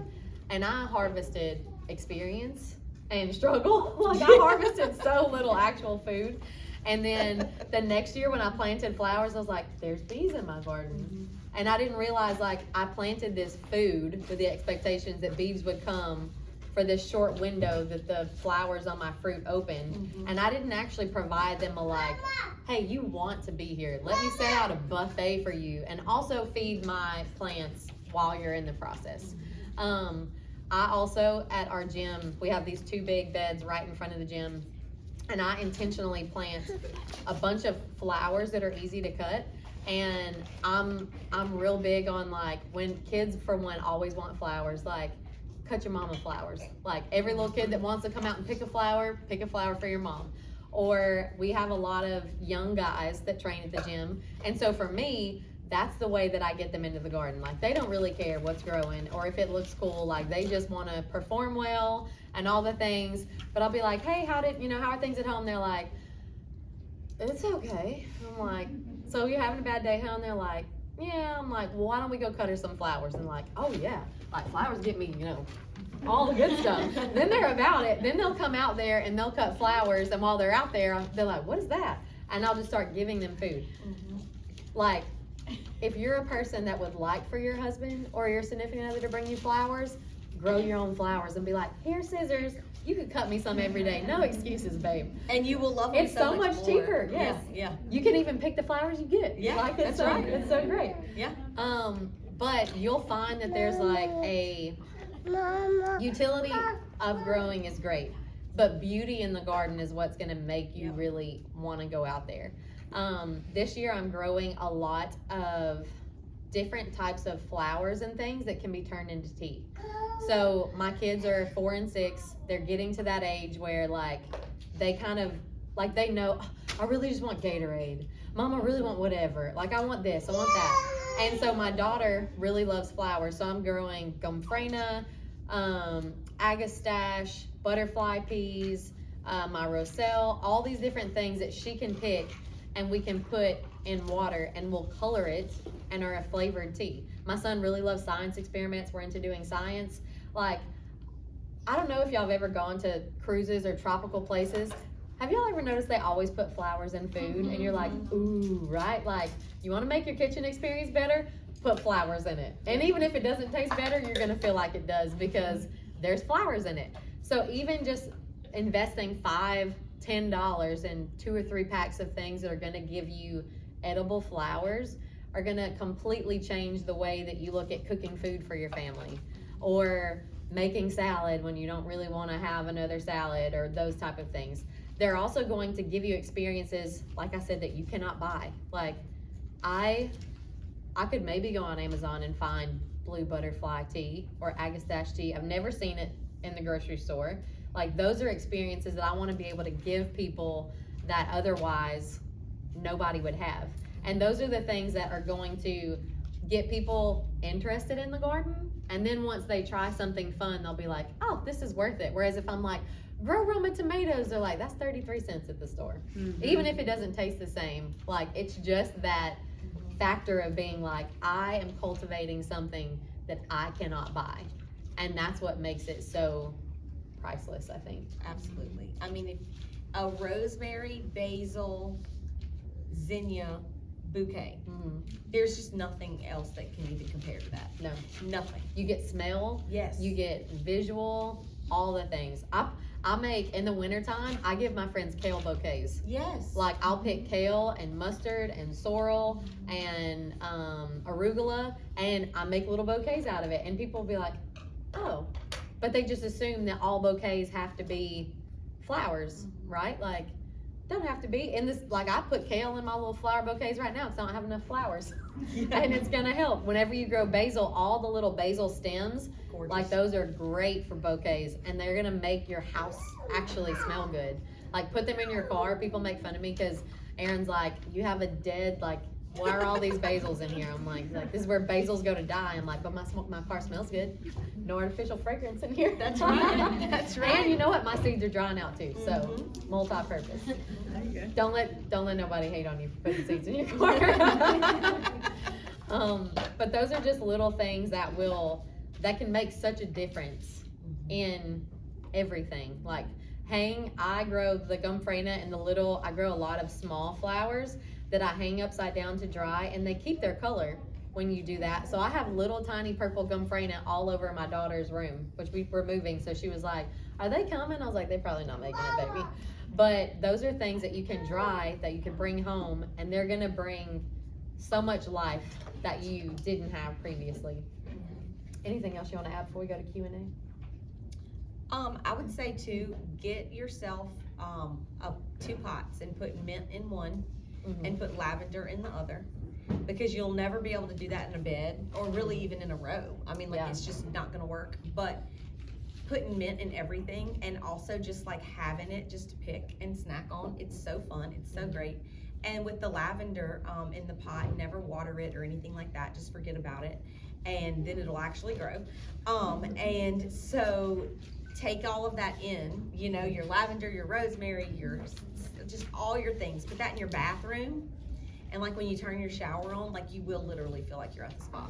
And I harvested experience and struggle. Like, I harvested so little actual food. And then the next year when I planted flowers, I was like, there's bees in my garden. And I didn't realize, like, I planted this food with the expectations that bees would come for this short window that the flowers on my fruit opened. And I didn't actually provide them a, like, hey, you want to be here. Let me set out a buffet for you and also feed my plants while you're in the process. I also, at our gym, we have these 2 big beds right in front of the gym. And I intentionally plant a bunch of flowers that are easy to cut. And I'm real big on, like, when kids, for one, always want flowers, like, cut your mama flowers. Like, every little kid that wants to come out and pick a flower for your mom. Or we have a lot of young guys that train at the gym. And so for me, that's the way that I get them into the garden. Like, they don't really care what's growing or if it looks cool. Like, they just want to perform well and all the things. But I'll be like, hey, how are things at home? They're like, it's okay. I'm like, so you're having a bad day, huh? And they're like, yeah. I'm like, well, why don't we go cut her some flowers? And like, oh yeah, like, flowers get me, you know, all the good stuff. Then they're about it. Then they'll come out there and they'll cut flowers. And while they're out there, they're like, what is that? And I'll just start giving them food. Like, if you're a person that would like for your husband or your significant other to bring you flowers, grow your own flowers and be like, here's scissors. You could cut me some every day. No excuses, babe. And you will love them It's so much more. cheaper, yes. Yeah. You can even pick the flowers you get. Yeah, Like, it's that's so, right. It's so great. Yeah. But you'll find that there's like a utility of growing is great, but beauty in the garden is what's gonna make you really wanna go out there. This year I'm growing a lot of different types of flowers and things that can be turned into tea. So my kids are 4 and 6. They're getting to that age where, like, they kind of, like, they know, I really just want Gatorade. Mom, I really want whatever. Like, I want this, I want that. And so my daughter really loves flowers. So I'm growing gomphrena, agastache, butterfly peas, my roselle, all these different things that she can pick and we can put in water and we'll color it and are a flavored tea. My son really loves science experiments. We're into doing science. Like, I don't know if y'all have ever gone to cruises or tropical places. Have y'all ever noticed they always put flowers in food and you're like, ooh, right? Like, you wanna make your kitchen experience better? Put flowers in it. And even if it doesn't taste better, you're gonna feel like it does because there's flowers in it. So even just investing $5, $10 in 2 or 3 packs of things that are gonna give you edible flowers are gonna completely change the way that you look at cooking food for your family. Or making salad when you don't really wanna have another salad or those type of things. They're also going to give you experiences, like I said, that you cannot buy. Like, I could maybe go on Amazon and find blue butterfly tea or agastache tea. I've never seen it in the grocery store. Like, those are experiences that I want to be able to give people that otherwise nobody would have. And those are the things that are going to get people interested in the garden. And then once they try something fun, they'll be like, oh, this is worth it. Whereas if I'm like, grow Roma tomatoes, they're like, that's 33 cents at the store. Even if it doesn't taste the same, like, it's just that factor of being like, I am cultivating something that I cannot buy. And that's what makes it so priceless, I think. Absolutely. I mean, if a rosemary, basil, zinnia bouquet, there's just nothing else that can even compare to that. No. Nothing. You get smell, Yes. you get visual, all the things. I make, in the wintertime, I give my friends kale bouquets. Yes. Like, I'll pick kale and mustard and sorrel and arugula, and I make little bouquets out of it. And people will be like, oh, but they just assume that all bouquets have to be flowers, right? Like, don't have to be. In this, like, I put kale in my little flower bouquets right now because I don't have enough flowers. And it's gonna help. Whenever you grow basil, all the little basil stems, Gorgeous. like, those are great for bouquets, and they're gonna make your house actually smell good. Like, put them in your car. People make fun of me because Aaron's like, you have a dead, like, why are all these basils in here? I'm like, this is where basils go to die. I'm like, but my car smells good. No artificial fragrance in here. That's right. That's right. And you know what? My seeds are drying out too, so multi-purpose. There you go. Don't let nobody hate on you for putting seeds in your car. But those are just little things that can make such a difference in everything. Like, I grow the gumfrena and I grow a lot of small flowers that I hang upside down to dry, and they keep their color when you do that. So I have little tiny purple gumfrena all over my daughter's room, which we were moving. So she was like, are they coming? I was like, they're probably not making it, baby. But those are things that you can dry, that you can bring home, and they're gonna bring so much life that you didn't have previously. Anything else you wanna add before we go to Q&A? I would say too, get yourself 2 pots and put mint in one and put lavender in the other, because you'll never be able to do that in a bed or really even in a row. I mean, like, it's just not gonna work. But putting mint in everything, and also just like having it just to pick and snack on, it's so fun, it's so great. And with the lavender in the pot, never water it or anything like that, just forget about it, and then it'll actually grow. And so take all of that in, you know, your lavender, your rosemary, just all your things, put that in your bathroom. And like, when you turn your shower on, like, you will literally feel like you're at the spa.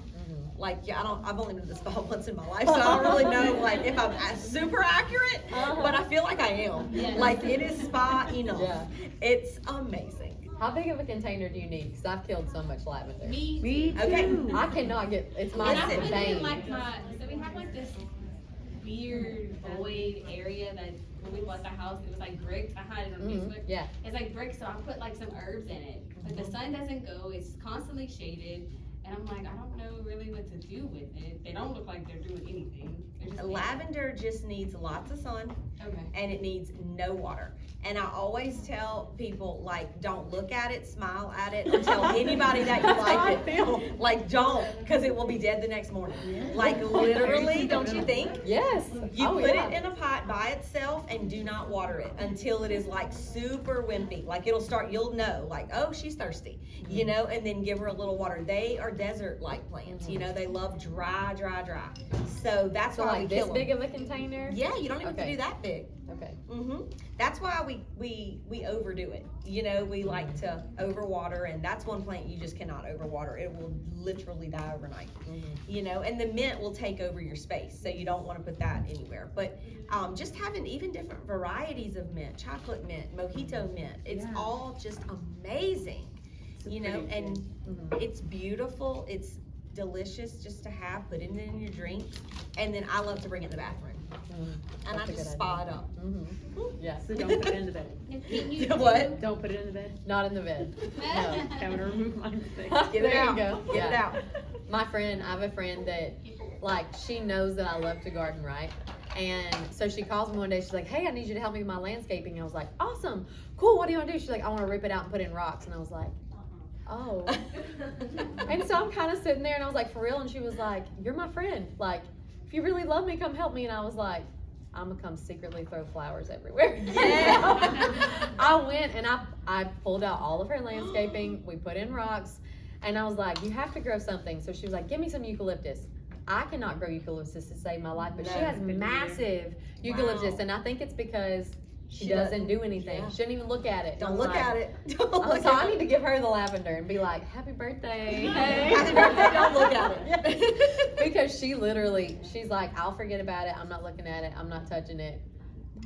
Like, yeah, I've only been to the spa once in my life, so I don't really know, like, if I'm super accurate, but I feel like I am. Yes. Like, it is spa enough. Yeah. It's amazing. How big of a container do you need? Because I've killed so much lavender. Me too. Okay. I cannot get, it's my And I put it in bane. like so we have like this weird void area that when we bought the house, it was like bricks. I had it on Facebook. Yeah. It's like bricks, so I put like some herbs in it. But the sun doesn't go, it's constantly shaded. And I'm like, I don't know really what to do with it. They don't look like they're doing anything. They're just Lavender just needs lots of sun, okay. and it needs no water. And I always tell people, like, don't look at it, smile at it, or tell anybody that you like it. Like, don't, because it will be dead the next morning. Like, literally, don't you think? Yes. You Oh, put yeah. it in a pot by itself and do not water it until it is like super wimpy. Like, it'll start, you'll know, like, oh, she's thirsty, you know, and then give her a little water. They are desert-like plants, you know, they love dry. So that's So why like we this kill big 'em. of a container? Yeah, you don't even have to Okay. do that big. Okay. That's why we overdo it. You know, we like to overwater, and that's one plant you just cannot overwater. It will literally die overnight. You know, and the mint will take over your space, so you don't want to put that anywhere. But just having even different varieties of mint, chocolate mint, mojito mint, it's all just amazing. You know, and it's beautiful. It's delicious just to have. Put it in your drink, and then I love to bring it in the bathroom. And I That's a just good spa it up. Yeah. So don't put it in the bed. Can you What? Don't put it in the bed. Not in the bed. No. I'm gonna remove mine today. Get it There you out. go. Get it Yeah. out. My friend, I have a friend that, like, she knows that I love to garden, right? And so she calls me one day, she's like, hey, I need you to help me with my landscaping. I was like, awesome, cool, what do you want to do? She's like, I want to rip it out and put in rocks. And I was like, oh. And so I'm kind of sitting there and I was like, for real? And she was like, you're my friend. Like, if you really love me, come help me. And I was like, I'm gonna come secretly throw flowers everywhere. Yeah. I went and I pulled out all of her landscaping. We put in rocks. And I was like, you have to grow something. So she was like, give me some eucalyptus. I cannot grow eucalyptus to save my life, but she No, has couldn't massive eucalyptus. Wow. And I think it's because she She doesn't doesn't- do anything. yeah. She doesn't even look at it. Don't I'm look like, at it. Don't oh, look so at I it. need to give her the lavender and be like, happy birthday. Hey. Happy birthday, don't look at it. Because she literally, she's like, I'll forget about it. I'm not looking at it. I'm not touching it.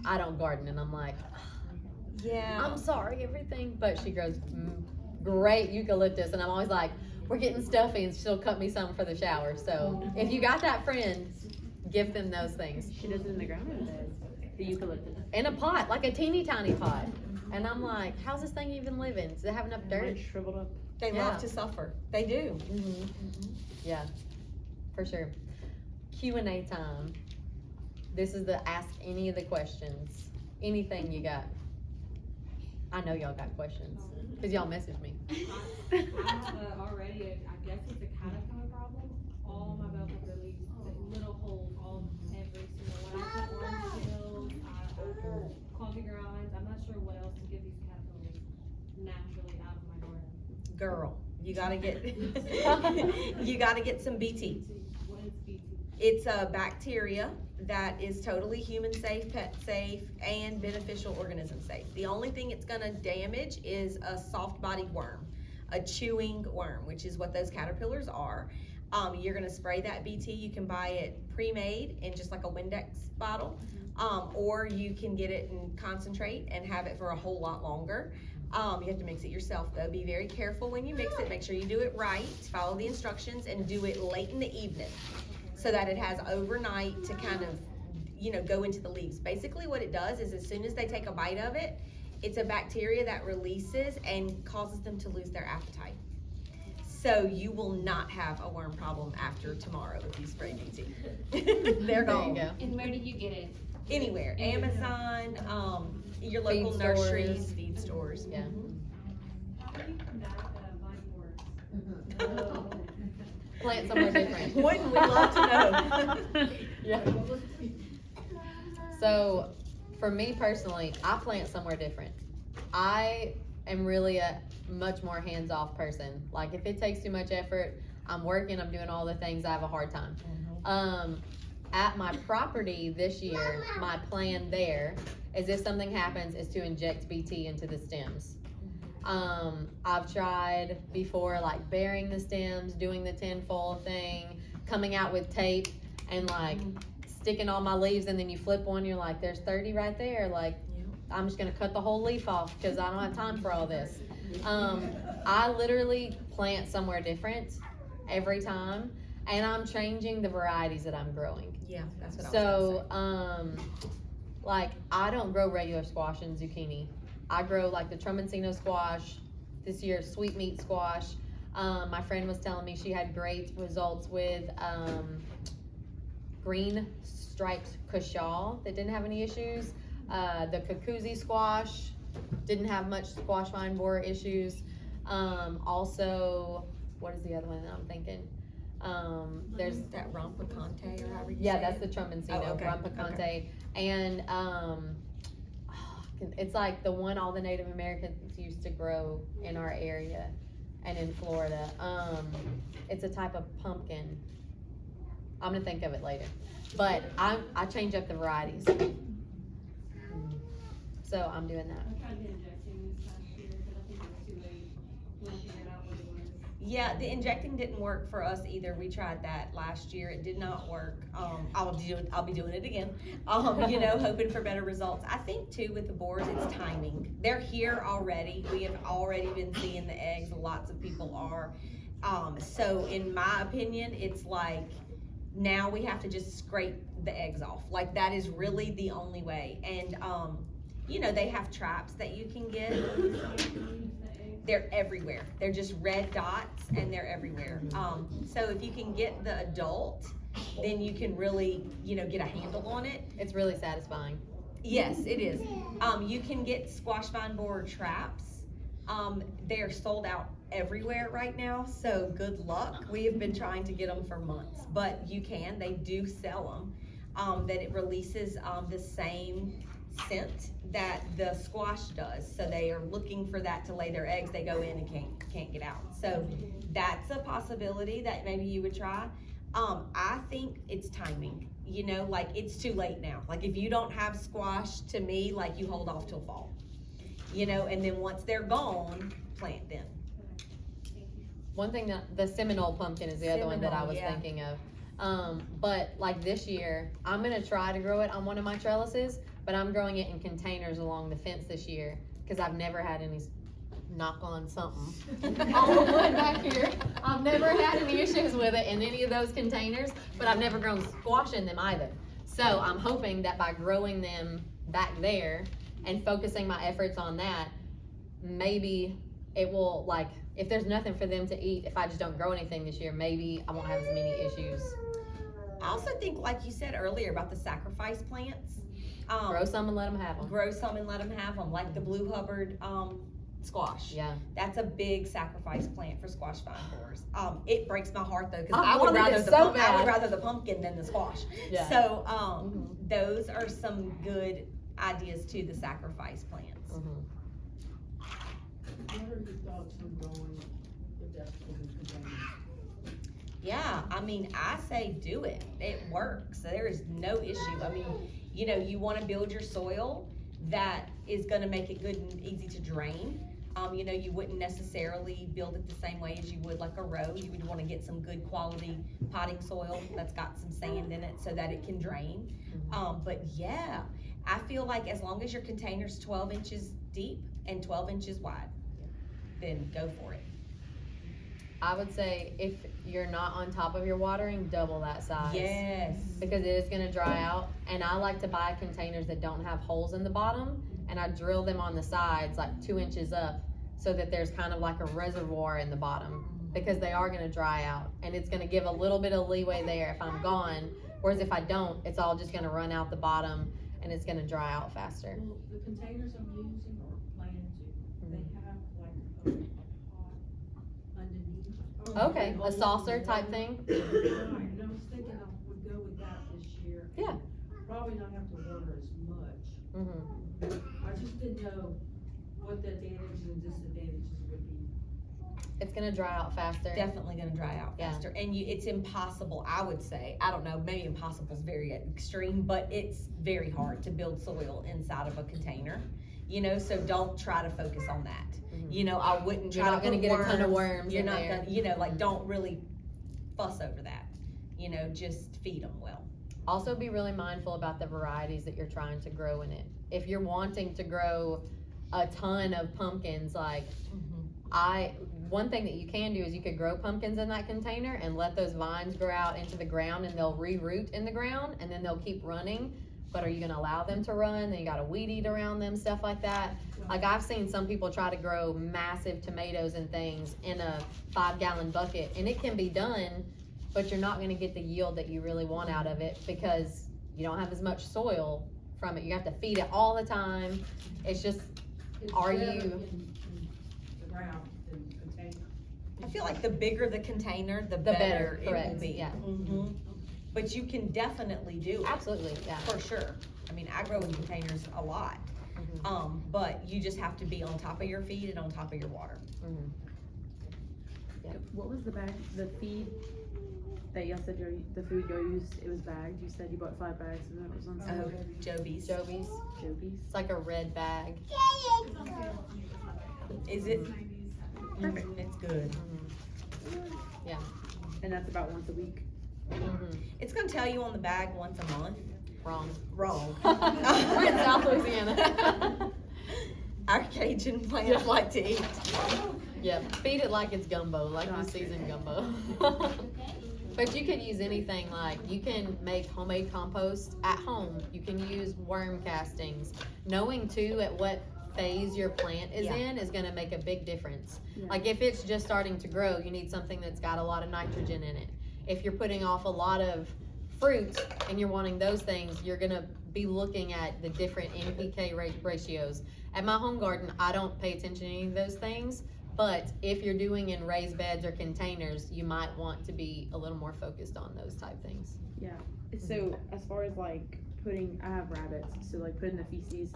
I don't garden. And I'm like, Yeah. I'm sorry, everything. But she grows great eucalyptus. And I'm always like, we're getting stuffy and she'll cut me some for the shower. So if you got that friend, give them those things. She does it in the ground or in the bed? The eucalyptus. In a pot, like a teeny tiny pot. And I'm like, how's this thing even living? Does it have enough dirt? Mine's shriveled up. They Yeah. love to suffer. They do. Yeah, for sure. Q&A time. This is the ask any of the questions. Anything you got. I know y'all got questions, because y'all messaged me. I have already, I guess it's a caterpillar problem. All my bell pepper leaves, little holes, every single one. I put orange pills, coffee grinds. I'm not sure what else to get these caterpillars naturally out of my garden. Girl, you gotta get, you gotta get some BT. What is BT? It's a bacteria that is totally human safe, pet safe, and beneficial organism safe. The only thing it's gonna damage is a soft-bodied worm, a chewing worm, which is what those caterpillars are. You're gonna spray that BT. You can buy it pre-made in just like a Windex bottle, or you can get it in concentrate and have it for a whole lot longer. You have to mix it yourself though. Be very careful when you mix it. Make sure you do it right, follow the instructions, and do it late in the evening so that it has overnight to kind of, you know, go into the leaves. Basically what it does is as soon as they take a bite of it, it's a bacteria that releases and causes them to lose their appetite. So you will not have a worm problem after tomorrow if you spray BT. They're There gone. you go. And where do you get it? Anywhere, Amazon, your Feed local stores. nurseries, feed stores. Yeah. How do you combat vine borers? Plant somewhere different. Wouldn't we love to know? Yeah. So, for me personally, I plant somewhere different. I am really a much more hands-off person. Like, if it takes too much effort, I'm working, I'm doing all the things, I have a hard time. At my property this year, my plan there is if something happens is to inject BT into the stems. I've tried before, like burying the stems, doing the tinfoil thing, coming out with tape and like sticking all my leaves, and then you flip one, you're like, there's 30 right there. Like, I'm just gonna cut the whole leaf off because I don't have time for all this. I literally plant somewhere different every time, and I'm changing the varieties that I'm growing. Yeah, that's what I was gonna So, say. like, I don't grow regular squash and zucchini. I grow like the Trumancino squash, this year sweet meat squash. My friend was telling me she had great results with green striped cashal that didn't have any issues. The Kakuzi squash didn't have much squash vine borer issues. Also, what is the other one that I'm thinking? There's That Rompicante or however you yeah, say that's it. the Trumancino, Oh, okay, Rompicante, okay. and it's like the one all the Native Americans used to grow in our area and in Florida. It's a type of pumpkin. I'm gonna think of it later. But I change up the varieties. So I'm doing that. I tried the injecting this last year, but I think it was too late when I figured out what it was. Yeah, the injecting didn't work for us either. We tried that last year. It did not work. I'll be doing it again. You know, hoping for better results. I think too with the boars, it's timing. They're here already. We have already been seeing the eggs. Lots of people are. So in my opinion, it's like now we have to just scrape the eggs off. Like that is really the only way. And you know, they have traps that you can get. They're everywhere. They're just red dots and they're everywhere. So if you can get the adult, then you can really, you know, get a handle on it. It's really satisfying. Yes, it is. You can get squash vine borer traps. They're sold out everywhere right now, so good luck. We have been trying to get them for months, but you can. They do sell them. That it releases the same scent that the squash does. So they are looking for that to lay their eggs. They go in and can't get out. So that's a possibility that maybe you would try. I think it's timing. You know, like it's too late now. Like if you don't have squash, to me, like you hold off till fall. You know, and then once they're gone, plant them. One thing that the Seminole pumpkin is the other one that I was Seminole, thinking of. But like this year, I'm gonna try to grow it on one of my trellises, but I'm growing it in containers along the fence this year because I've never had any, knock on something, all the wood back here. I've never had any issues with it in any of those containers, but I've never grown squash in them either. So I'm hoping that by growing them back there and focusing my efforts on that, maybe it will, like, if there's nothing for them to eat, if I just don't grow anything this year, maybe I won't have as many issues. I also think, like you said earlier about the sacrifice plants. Grow some and let them have them. Grow some and let them have them, like the Blue Hubbard squash. Yeah. That's a big sacrifice plant for squash vine borers. It breaks my heart though, because I I would wanted rather it the so I bad. would rather the pumpkin than the squash. Yeah. So those are some good ideas to the sacrifice plants. Mhm. What are your thoughts on going with that for the containers? Yeah, I mean, I say do it. It works. There is no issue. I mean, you know, you want to build your soil that is going to make it good and easy to drain. You know, you wouldn't necessarily build it the same way as you would like a row. You would want to get some good quality potting soil that's got some sand in it so that it can drain. But yeah, I feel like as long as your container's 12 inches deep and 12 inches wide, then go for it. I would say if you're not on top of your watering, double that size. Yes. Because it is gonna dry out, and I like to buy containers that don't have holes in the bottom, and I drill them on the sides like 2 inches up, so that there's kind of like a reservoir in the bottom, because they are gonna dry out, and it's gonna give a little bit of leeway there if I'm gone, whereas if I don't, it's all just gonna run out the bottom, and it's gonna dry out faster. Well, the containers I'm using or planning to, they have like a pot underneath. Okay, a saucer type thing? Right, and I was thinking I would go with that this year. Yeah. Probably not have to water as much. Mm-hmm. I just didn't know what the advantages and disadvantages would be. It's gonna dry out faster. Definitely gonna dry out Yeah. faster. And it's impossible, I would say, I don't know, maybe impossible is very extreme, but it's very hard to build soil inside of a container. You know, so don't try to focus on that. Mhm. You know, I wouldn't You're try not to gonna put get a ton of worms You're in not there. gonna, you know, like don't really fuss over that. You know, just feed them well. Also be really mindful about the varieties that you're trying to grow in it. If you're wanting to grow a ton of pumpkins, like one thing that you can do is you could grow pumpkins in that container and let those vines grow out into the ground, and they'll re-root in the ground, and then they'll keep running. But are you gonna allow them to run? Then you gotta weed eat around them, stuff like that. Like I've seen some people try to grow massive tomatoes and things in a 5-gallon bucket, and it can be done, but you're not gonna get the yield that you really want out of it because you don't have as much soil from it. You have to feed it all the time. It's just, It's Are better you- in the ground than the container. I feel like the bigger the container, the better, better it will correct, be. yeah. But you can definitely do it. absolutely, yeah. For sure. I mean, I grow in containers a lot. Mhm. But you just have to be on top of your feed and on top of your water. Mhm. What was the feed? that y'all said the food y'all used, it was bagged. You said you bought 5 bags and it was on sale. Oh, Joby's. Joby's. Joby's. It's like a red bag. Is it? Perfect, it's good. And that's about once a week. It's gonna tell you on the bag once a month. Wrong. Wrong. We're in South Louisiana. Our Cajun plants like to eat. Yeah, feed it like it's gumbo, like you Gotcha. season gumbo. But you could use anything, like you can make homemade compost at home. You can use worm castings. Knowing too at what phase your plant is Yeah. in is gonna make a big difference. Yeah. Like if it's just starting to grow, you need something that's got a lot of nitrogen in it. If you're putting off a lot of fruit and you're wanting those things, you're gonna be looking at the different NPK ratios. At my home garden, I don't pay attention to any of those things, but if you're doing in raised beds or containers, you might want to be a little more focused on those type things. Yeah. So as far as like I have rabbits, so like putting the feces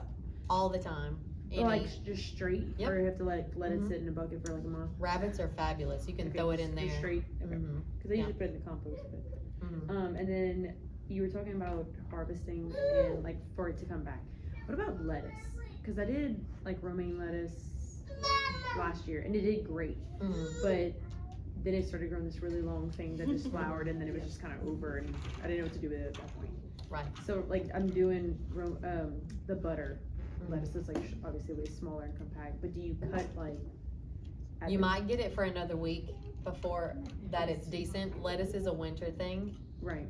All the time. like just straight, Yep. or you have to let it Mhm. sit in a bucket for like a month. Rabbits are fabulous. You can Okay, throw it just- in just there. straight. Okay. Mhm. Because I Yeah. usually put it in the compost. But, Mhm. and then you were talking about harvesting and like for it to come back. What about lettuce? Because I did like romaine lettuce last year and it did great, Mhm. but then it started growing this really long thing that just flowered and then it was just kind of over and I didn't know what to do with it at that point. Right. So like I'm doing the butter Mhm. lettuce that's like obviously way smaller and compact, but do you cut like at You the- might get it for another week before that it's decent. Lettuce is a winter thing. right?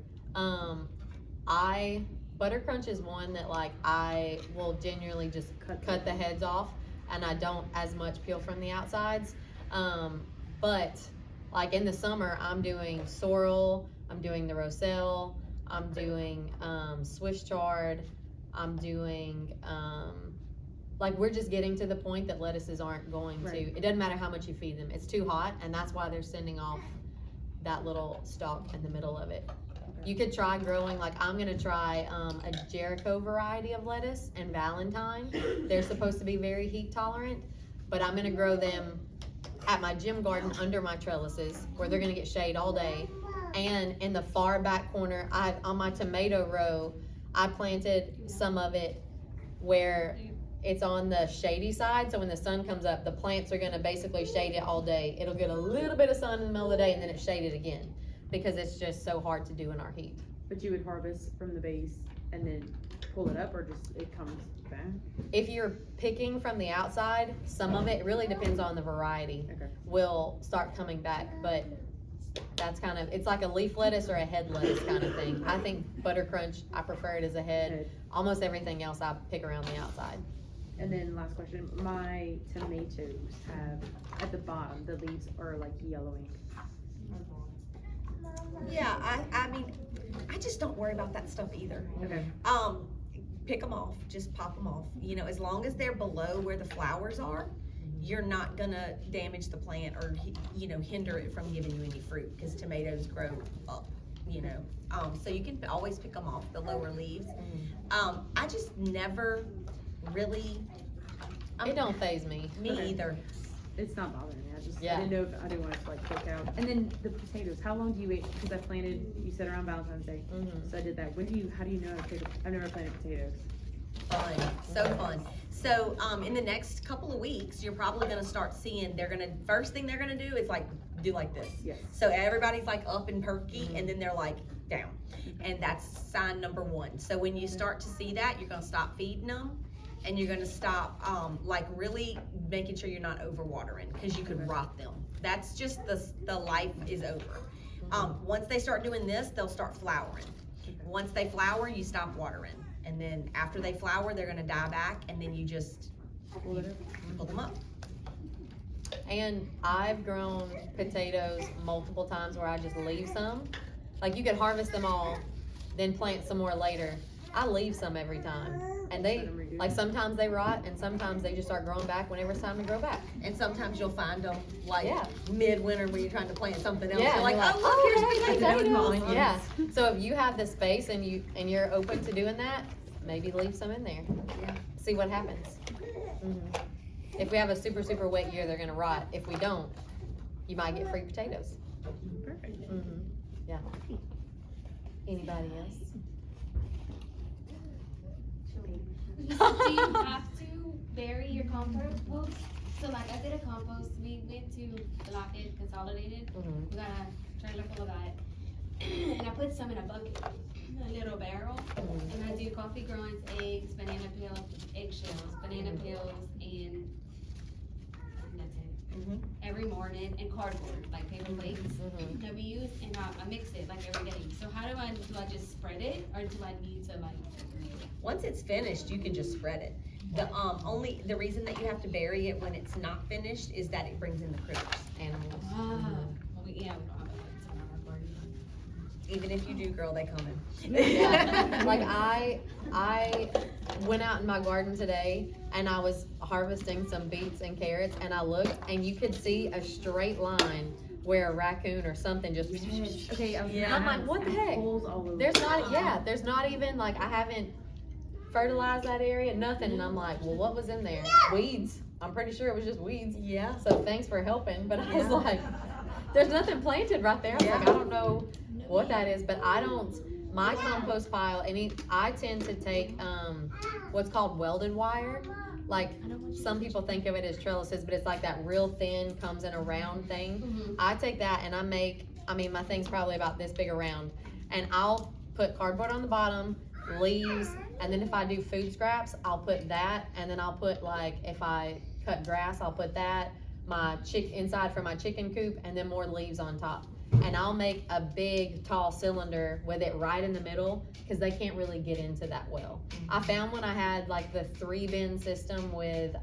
Butter crunch is one that like I will genuinely just cut the heads off and I don't as much peel from the outsides. But like in the summer, I'm doing sorrel, I'm doing the roselle, I'm doing Swiss chard, I'm doing like we're just getting to the point that lettuces aren't going Right. to, it doesn't matter how much you feed them, it's too hot, and that's why they're sending off that little stalk in the middle of it. You could try growing, like I'm gonna try a Jericho variety of lettuce and Valentine. They're supposed to be very heat tolerant, but I'm gonna grow them at my gym garden under my trellises where they're gonna get shade all day. And in the far back corner, on my tomato row, I planted some of it where it's on the shady side, so when the sun comes up, the plants are gonna basically shade it all day. It'll get a little bit of sun in the middle of the day and then it's shaded again, because it's just so hard to do in our heat. But you would harvest from the base and then pull it up, or just it comes back? If you're picking from the outside, some of it really depends on the variety, Okay. will start coming back, but that's kind of, it's like a leaf lettuce or a head lettuce kind of thing. I think butter crunch, I prefer it as a head. Head. Almost everything else I pick around the outside. And then last question, my tomatoes have, at the bottom, the leaves are like yellowing. Yeah, I mean, I just don't worry about that stuff either. Okay. Pick them off, just pop them off. You know, as long as they're below where the flowers are, you're not gonna damage the plant or, you know, hinder it from giving you any fruit, because tomatoes grow up, you know. So you can always pick them off, the lower leaves. I just never really. It don't faze me. Me Okay. either. It's not bothering me, I Yeah. didn't know if I didn't want it to like cook out. And then the potatoes, how long do you wait? Because I planted, you said around Valentine's Day, Mhm. so I did that. How do you know I've never planted potatoes? Fun, so fun. So, in the next couple of weeks, you're probably gonna start seeing, first thing they're gonna do is like, do like this. Yes. So everybody's like up and perky, and then they're like down. And that's sign number 1. So when you start to see that, you're gonna stop feeding them, and you're gonna stop, like really making sure you're not overwatering, because you could rot them. That's just the life is over. Once they start doing this, they'll start flowering. Once they flower, you stop watering. And then after they flower, they're gonna die back, and then you just pull them up. And I've grown potatoes multiple times where I just leave some. Like you could harvest them all, then plant some more later. I leave some every time. And they, like sometimes they rot and sometimes they just start growing back whenever it's time to grow back. And sometimes you'll find them like Yeah. midwinter when you're trying to plant something else. Yeah, You're like, you're like, oh, look, here's That was my potatoes. onions. Yeah, so if you have the space and you're open to doing that, maybe leave some in there. Yeah. See what happens. Mhm. If we have a super, super wet year, they're gonna rot. If we don't, you might get free potatoes. Perfect. Mhm. Anybody else? Do you have to bury your compost? So like I did a compost, we went to Lockett Consolidated, Mhm. we got a trailer full of that. And I put some in a bucket, a little barrel, and I do coffee grounds, eggs, banana peels, eggshells, banana peels, and that's it. Mhm. Every morning, and cardboard, like paper plates Mhm. that we use, and I mix it like every day. So how do I just spread it, or do I need to like? Once it's finished, you can just spread it. The reason that you have to bury it when it's not finished is that it brings in the critters. Animals. Well, we don't have it on our garden. Even if you do, girl, they come in. Yeah. Like I went out in my garden today and I was harvesting some beets and carrots and I looked and you could see a straight line where a raccoon or something just. Okay, Yeah. I'm like, what the heck? Holes all over. There's not even like I haven't fertilized that area, nothing, and I'm like, well, what was in there? Weeds. I'm pretty sure it was just weeds. Yeah. So thanks for helping, but I was Yeah. like, there's nothing planted right there. I was like, I don't know what that is, but my compost pile, I tend to take, what's called welded wire. Like, some people think of it as trellises, but it's like that real thin, comes in a round thing. Mhm. I take that and my thing's probably about this big around, and I'll put cardboard on the bottom, leaves, and then if I do food scraps, I'll put that, and then I'll put like, if I cut grass, I'll put that, inside for my chicken coop, and then more leaves on top. And I'll make a big, tall cylinder with it right in the middle, cause they can't really get into that well. I found when I had like the 3-bin system with,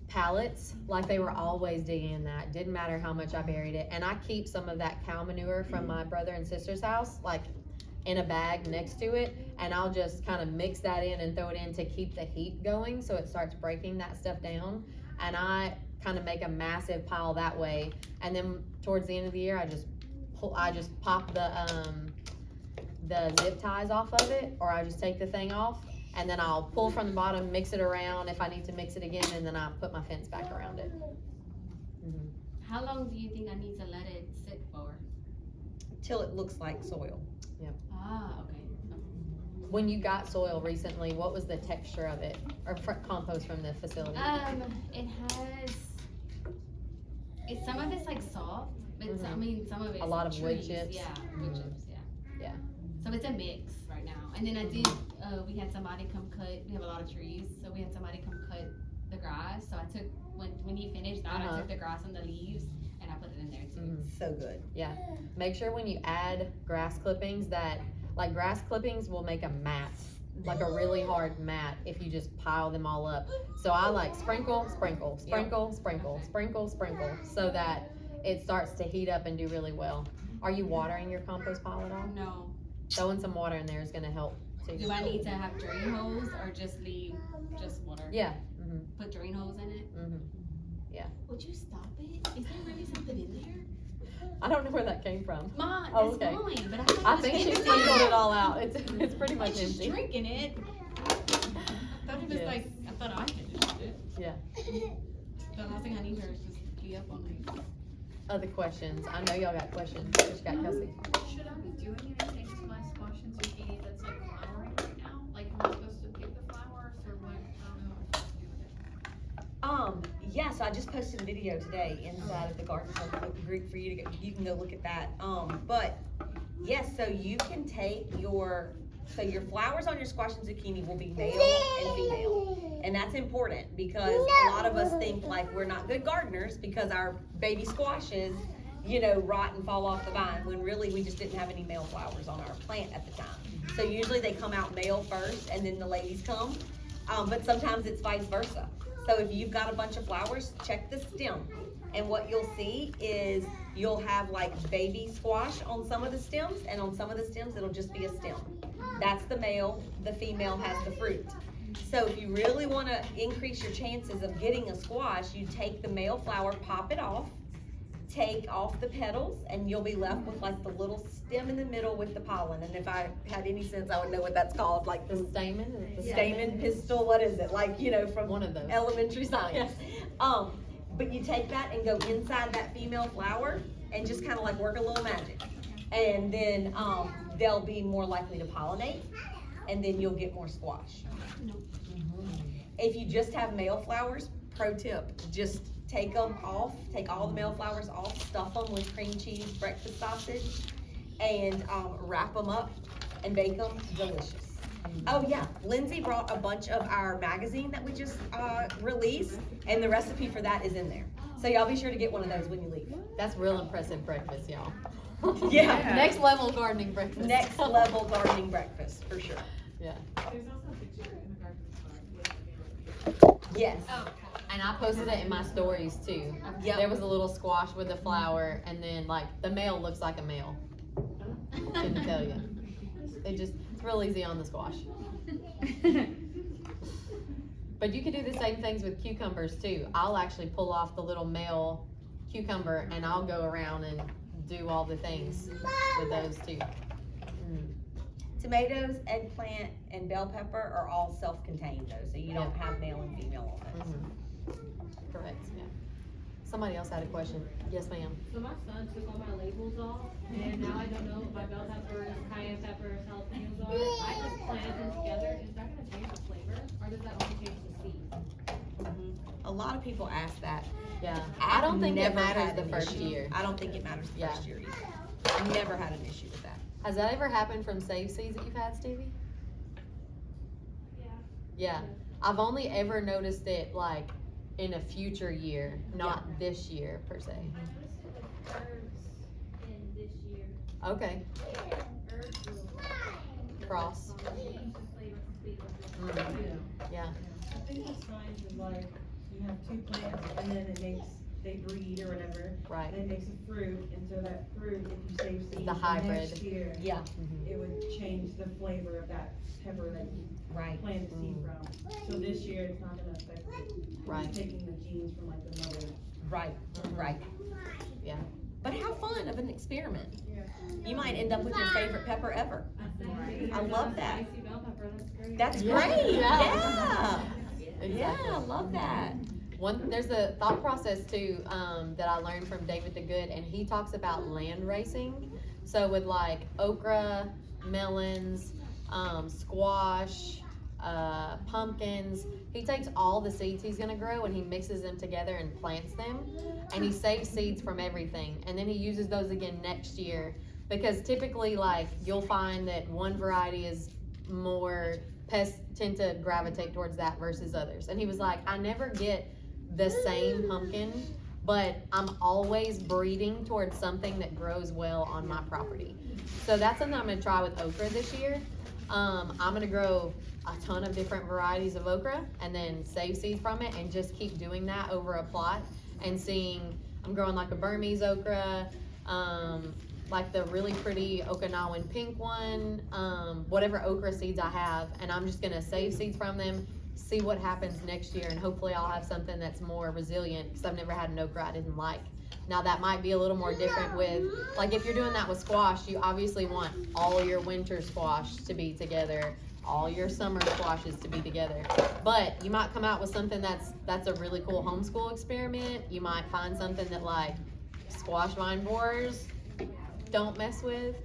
pallets, like they were always digging in that, didn't matter how much I buried it. And I keep some of that cow manure from my brother and sister's house, like in a bag next to it, and I'll just kind of mix that in and throw it in to keep the heat going so it starts breaking that stuff down. And I kind of make a massive pile that way, and then towards the end of the year I just pop the zip ties off of it, or I just take the thing off, and then I'll pull from the bottom, mix it around if I need to mix it again, and then I put my fence back around it. How long do you think I need to let it sit for? Till it looks like soil. Ah, okay. When you got soil recently, what was the texture of it, or compost from the facility? Some of it's like soft, but some of it's A lot of wood trees. chips. Yeah, wood Mhm. chips, yeah. Yeah. So it's a mix right now. And then I did, we had somebody come cut, we have a lot of trees, so we had somebody come cut the grass. So I took, when he finished that, I took the grass and the leaves and I put it in there too. So good. Make sure when you add grass clippings like grass clippings will make a mat, like a really hard mat if you just pile them all up. So I like sprinkle, sprinkle, sprinkle, sprinkle, sprinkle, sprinkle, so that it starts to heat up and do really well. Are you watering your compost pile at all? No. Throwing some water in there is gonna help too. Do I need to have drain holes or just leave just water? Yeah. Put drain holes in it? Would you stop it? Is there really something in there? I don't know where that came from. Mom, Oh, it's okay. fine, but I thought I it was think she empty. sprinkled it all out. It's pretty much Like she's empty. drinking it. I thought it was Yes. like, I thought I finished it. Yeah. The last thing I need her is just be up on me. Other questions? I know y'all got questions. What you got, Kelsey? Should I be doing anything to my squash and zucchini that's like flowering right now? Like, am I supposed to pick the flowers or what? I don't know what I'm supposed to do with it. Yeah, so I just posted a video today inside of the Garden Club group for you to you can go look at that. But yes, so you can take your flowers on your squash and zucchini will be male and female. And that's important because a lot of us think like we're not good gardeners because our baby squashes, rot and fall off the vine when really we just didn't have any male flowers on our plant at the time. So usually they come out male first and then the ladies come. But sometimes it's vice versa. So if you've got a bunch of flowers, check the stem. And what you'll see is you'll have like baby squash on some of the stems, and on some of the stems it'll just be a stem. That's the male, the female has the fruit. So if you really want to increase your chances of getting a squash, you take the male flower, pop it off, take off the petals, and you'll be left with like the little stem in the middle with the pollen. And if I had any sense, I would know what that's called, like The stamen? the stamen, pistil, what is it? Like, from One of those. elementary science. But you take that and go inside that female flower and just kind of like work a little magic. And then, they'll be more likely to pollinate, and then you'll get more squash. If you just have male flowers, pro tip, just take them off, take all the male flowers off, stuff them with cream cheese, breakfast sausage, and wrap them up and bake them. Delicious. Oh yeah, Lindsay brought a bunch of our magazine that we just released, and the recipe for that is in there. So y'all be sure to get one of those when you leave. That's real impressive breakfast, y'all. Yeah. Next level gardening breakfast. Next level gardening breakfast, for sure. Yeah. There's also a picture in the garden spot with the Yes. And I posted it in my stories too. Yep. There was a little squash with a flower, and then like the male looks like a male. Couldn't tell you. It's real easy on the squash. But you can do the same things with cucumbers too. I'll actually pull off the little male cucumber, and I'll go around and do all the things with those too. Tomatoes, eggplant, and bell pepper are all self-contained though, so you don't have male and female on those. Correct, yeah. Somebody else had a question. Yes, ma'am. So my son took all my labels off, and now I don't know what my bell peppers, cayenne peppers, jalapenos are. I just planted them together. Is that gonna change the flavor, or does that only change the seed? A lot of people ask that. Yeah. I don't think it Never matters had the an first issue. year. I don't think it matters the Yeah. first year either. Never had an issue with that. Has that ever happened from save seeds that you've had, Stevie? Yeah. Yeah. I've only ever noticed it like in a future year, not this year per se. I twisted the herbs in this year. Okay. Herbs will Cross. change the flavor completely. Yeah. I think the signs is like, you have two plants and then they breed or whatever. Right. And it makes a fruit, and so that fruit, if you save seeds The for hybrid. next year, Yeah, it would change the flavor of that pepper that you right. planted seed from. So this year, it's not gonna affect it. Right. It's taking the genes from like the mother. Right, right. Yeah. But how fun of an experiment. You might end up with your favorite pepper ever. I love that. Spicy bell pepper, that's great. That's Yeah. great, Yeah. yeah. Exactly. Yeah, I love that. There's a thought process too, that I learned from David the Good, and he talks about land racing. So with like okra, melons, squash, pumpkins, he takes all the seeds he's gonna grow and he mixes them together and plants them, and he saves seeds from everything, and then he uses those again next year, because typically like you'll find that one variety is more, pests tend to gravitate towards that versus others. And he was like, I never get the same pumpkin, but I'm always breeding towards something that grows well on my property. So that's something I'm gonna try with okra this year. I'm gonna grow a ton of different varieties of okra and then save seeds from it and just keep doing that over a plot and seeing, I'm growing like a Burmese okra, like the really pretty Okinawan pink one, whatever okra seeds I have, and I'm just gonna save seeds from them, see what happens next year, and hopefully I'll have something that's more resilient, because I've never had an okra I didn't like. Now that might be a little more different with, like if you're doing that with squash, you obviously want all your winter squash to be together, all your summer squashes to be together. But you might come out with something that's a really cool homeschool experiment. You might find something that like squash vine borers don't mess with.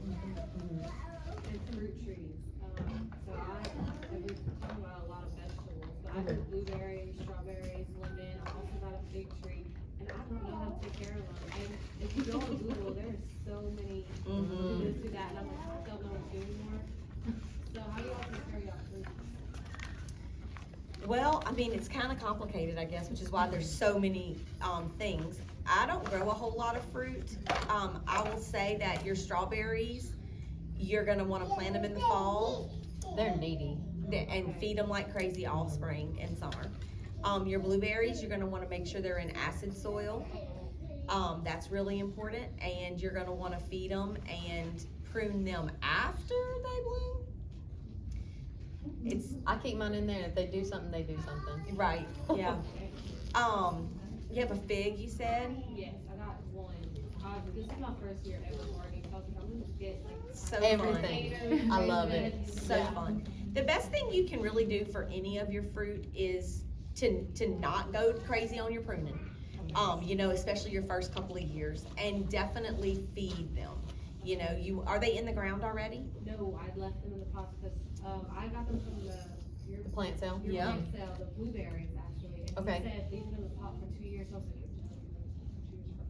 And fruit trees. So we talk about a lot of vegetables, but I have blueberries, strawberries, lemon. I also got a fig tree, and I don't know how to take care of them. And if you go on Google, there's so many do this, do that, and I'm like, I don't know what to do anymore. So how do y'all take care of y'all fruit? Well, I mean, it's kind of complicated, I guess, which is why there's so many things. I don't grow a whole lot of fruit. I will say that your strawberries, you're gonna wanna plant them in the fall They're needy. and feed them like crazy all spring and summer. Your blueberries, you're gonna wanna make sure they're in acid soil. That's really important, and you're gonna wanna feed them and prune them after they bloom. It's I keep mine in there. If they do something, they do something. right, yeah. You have a fig, you said? Yes, I got one. This is my first year ever gardening, so I was like, I'm gonna get like So Everything. potatoes, I love raisins, it. So Yeah. fun. The best thing you can really do for any of your fruit is to not go crazy on your pruning. You know, especially your first couple of years, and definitely feed them. You know, are they in the ground already? No, I left them in the pots because, I got them from your The plant sale? your Yeah. plant sale, the blueberries actually. And Okay. he said leave it in the pot for 2 years. I was like,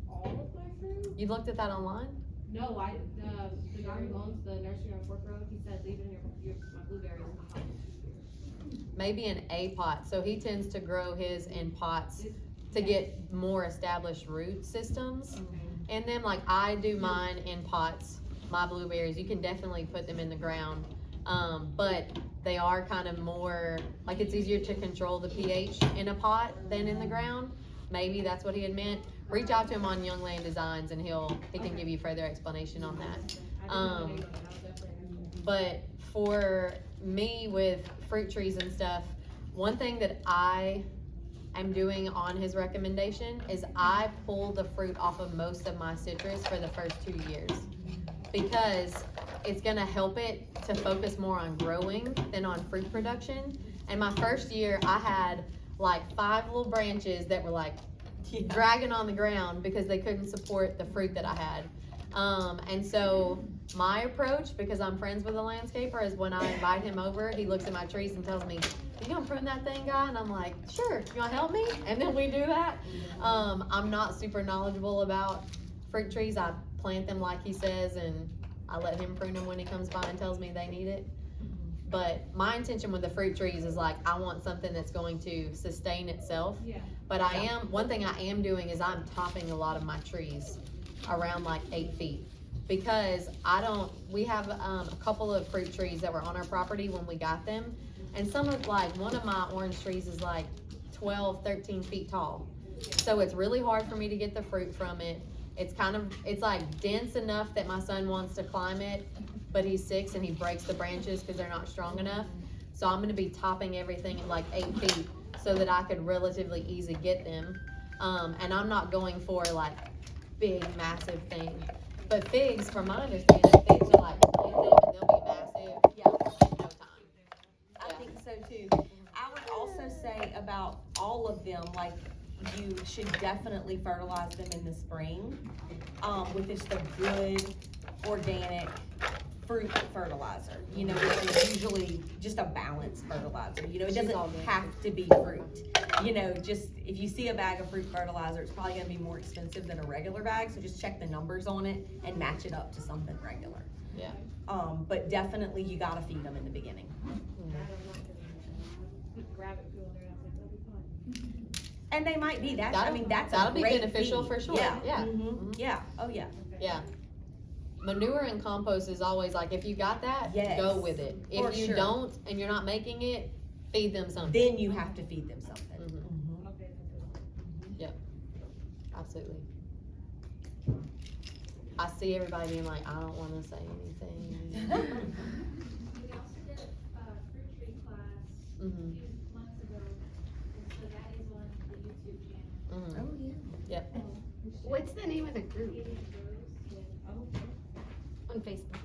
for all of my fruit? You looked at that online? No, the guy who owns the nursery on Fork Road, he said leave it in my blueberries in the pot for 2 years. Maybe in a pot. So he tends to grow his in pots to get more established root systems. And then like I do mine in pots, my blueberries, you can definitely put them in the ground. But they are kind of more, like it's easier to control the pH in a pot than in the ground. Maybe that's what he had meant. Reach out to him on Young Land Designs and he can give you further explanation on that. But for me with fruit trees and stuff, one thing that I am doing on his recommendation is I pull the fruit off of most of my citrus for the first 2 years, because it's gonna help it to focus more on growing than on fruit production. And my first year, I had like 5 little branches that were like dragging on the ground because they couldn't support the fruit that I had. And so my approach, because I'm friends with a landscaper, is when I invite him over, he looks at my trees and tells me, "You gonna prune that thing, guy?" And I'm like, "Sure, you wanna help me?" And then we do that. I'm not super knowledgeable about fruit trees. I plant them like he says, and I let him prune them when he comes by and tells me they need it. But my intention with the fruit trees is like, I want something that's going to sustain itself. Yeah. But one thing I am doing is I'm topping a lot of my trees around like 8 feet. Because we have a couple of fruit trees that were on our property when we got them. And one of my orange trees is like 12, 13 feet tall. So it's really hard for me to get the fruit from it. It's like dense enough that my son wants to climb it, but he's 6 and he breaks the branches because they're not strong enough. So I'm gonna be topping everything at like 8 feet so that I could relatively easily get them. And I'm not going for like big, massive thing. But figs, from my understanding, figs are like plant them and they'll be massive in no time. I think so too. I would also say about all of them, like, you should definitely fertilize them in the spring, with just a good organic fruit fertilizer, you know, which is usually just a balanced fertilizer, you know, it She's all doesn't good. have to be fruit. You know, just, if you see a bag of fruit fertilizer, it's probably gonna be more expensive than a regular bag, so just check the numbers on it and match it up to something regular. Yeah. But definitely you gotta feed them in the beginning. Put rabbit food on there, and I was like, that'll be fine. And they might be, that's That'll a be great beneficial feed. for sure. Yeah, Yeah. mhm, yeah, oh yeah. Yeah. Manure and compost is always like, if you got that, Yes. go with it. For If you sure. don't and you're not making it, feed them something. Then you have to feed them something. Mhm. Mhm. Okay, Absolutely. I see everybody being like, I don't wanna say anything. We also did a fruit tree class a Mhm. few months ago, and so that is on the YouTube channel. Mhm. Oh, yeah. What's the name of the group It grows. on Facebook?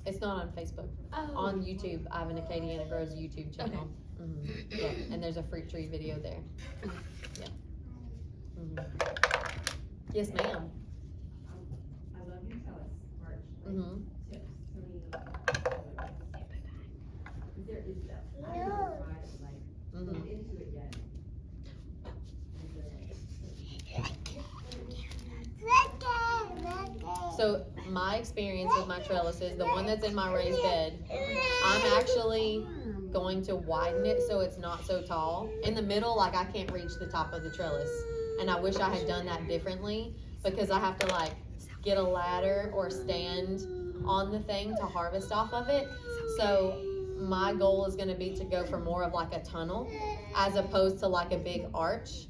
It's not on Facebook. Oh. On YouTube, I have an Acadiana Grows YouTube channel. Mhm. Yeah, and there's a fruit tree video there. Yeah. Mhm. Yes, ma'am. I love your trellis arch, like, Mhm. tips, so many of them. There is that, I don't know why, like, Mhm. look into it yet. So my experience with my trellises, the one that's in my raised bed, I'm actually going to widen it so it's not so tall. In the middle, like I can't reach the top of the trellis. And I wish I had done that differently, because I have to like get a ladder or stand on the thing to harvest off of it. So my goal is gonna be to go for more of like a tunnel as opposed to like a big arch.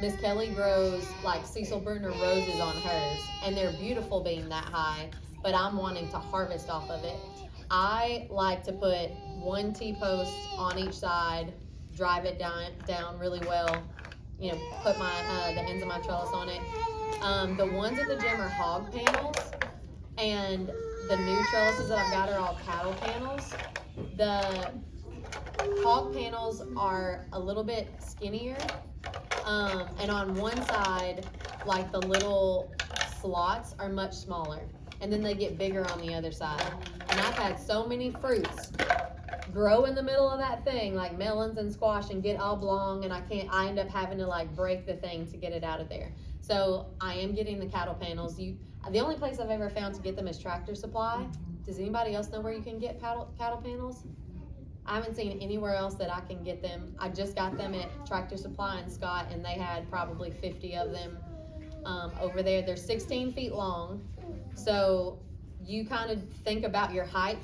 Miss Kellye grows like Cecil Bruner roses on hers, and they're beautiful being that high, but I'm wanting to harvest off of it. I like to put 1 T-post on each side, drive it down really well, you know, put my the ends of my trellis on it. The ones at the gym are hog panels, and the new trellises that I've got are all cattle panels. The hog panels are a little bit skinnier, and on one side, like the little slots are much smaller, and then they get bigger on the other side. And I've had so many fruits grow in the middle of that thing, like melons and squash, and get oblong, and I end up having to like break the thing to get it out of there. So I am getting the cattle panels. The only place I've ever found to get them is Tractor Supply. Does anybody else know where you can get cattle panels? I haven't seen anywhere else that I can get them. I just got them at Tractor Supply in Scott, and they had probably 50 of them over there. They're 16 feet long, so you kind of think about your height,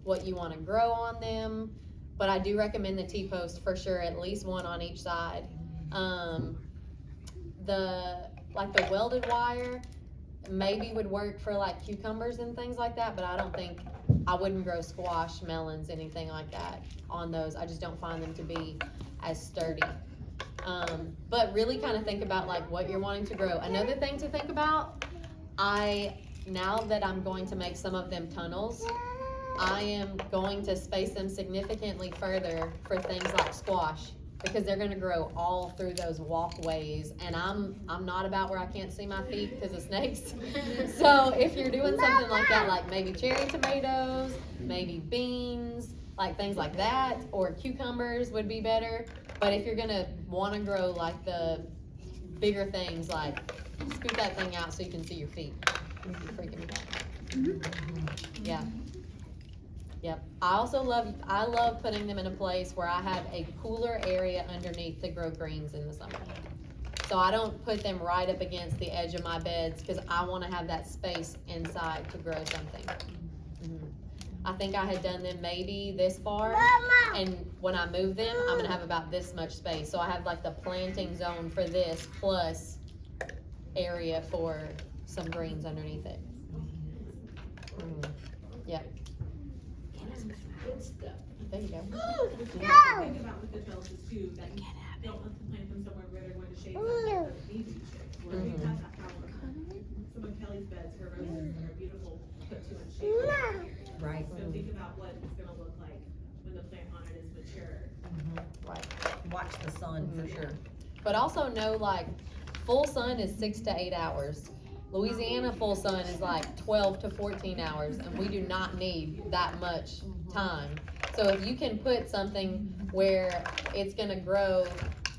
what you want to grow on them, but I do recommend the T-post for sure, at least one on each side. The welded wire maybe would work for like cucumbers and things like that, but I wouldn't grow squash, melons, anything like that on those. I just don't find them to be as sturdy. But really kind of think about like what you're wanting to grow. Another thing to think about, now that I'm going to make some of them tunnels, I am going to space them significantly further for things like squash, because they're gonna grow all through those walkways, and I'm not about where I can't see my feet because of snakes. So if you're doing something like that, like maybe cherry tomatoes, maybe beans, like things like that, or cucumbers would be better. But if you're gonna wanna grow like the bigger things, like scoot that thing out so you can see your feet. You're freaking me out. Yeah. Yep. I love putting them in a place where I have a cooler area underneath to grow greens in the summer. So I don't put them right up against the edge of my beds, because I want to have that space inside to grow something. I think I had done them maybe this far, and when I move them, I'm gonna have about this much space. So I have like the planting zone for this, plus area for some greens underneath it. Yep. Good stuff. There you go. Think about with the trellises too, that you don't want to plant them somewhere where they're going to shade them, need to be shaded. Where we've had that problem. Some of Kelly's beds, her roses are beautiful, put too much shade. Right. So think about what it's gonna look like when the plant on it is mature. Right. Watch the sun for sure. But also know, like, full sun is 6 to 8 hours. Louisiana full sun is like 12 to 14 hours, and we do not need that much time. So if you can put something where it's gonna grow,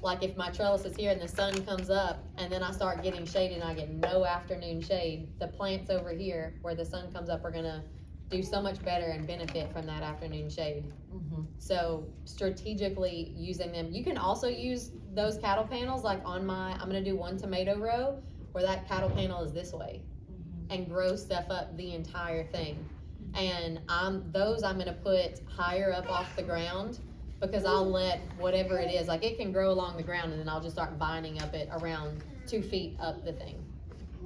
like if my trellis is here and the sun comes up and then I start getting shaded and I get no afternoon shade, the plants over here where the sun comes up are gonna do so much better and benefit from that afternoon shade. So strategically using them. You can also use those cattle panels, like I'm gonna do one tomato row where that cattle panel is this way, and grow stuff up the entire thing. And those I'm gonna put higher up off the ground, because I'll let whatever it is, like it can grow along the ground, and then I'll just start vining up it around 2 feet up the thing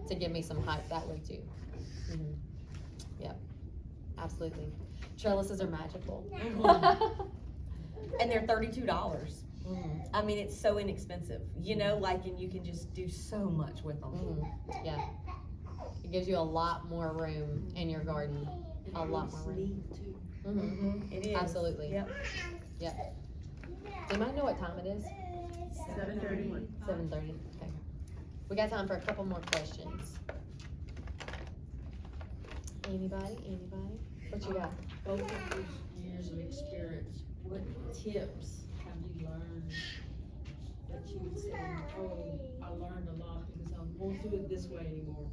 to give me some height that way too. Yep, absolutely. Trellises are magical. And they're $32. I mean, it's so inexpensive, you know, like, and you can just do so much with them. Yeah, it gives you a lot more room in your garden. A lot more room. It is. Absolutely. Yep. Yep. Do you mind know what time it is? 7:31. 7:30. Okay. We got time for a couple more questions. Anybody? What you got? Both of these years of experience, what tips have you learned that you would say, oh, I learned a lot because I won't do it this way anymore?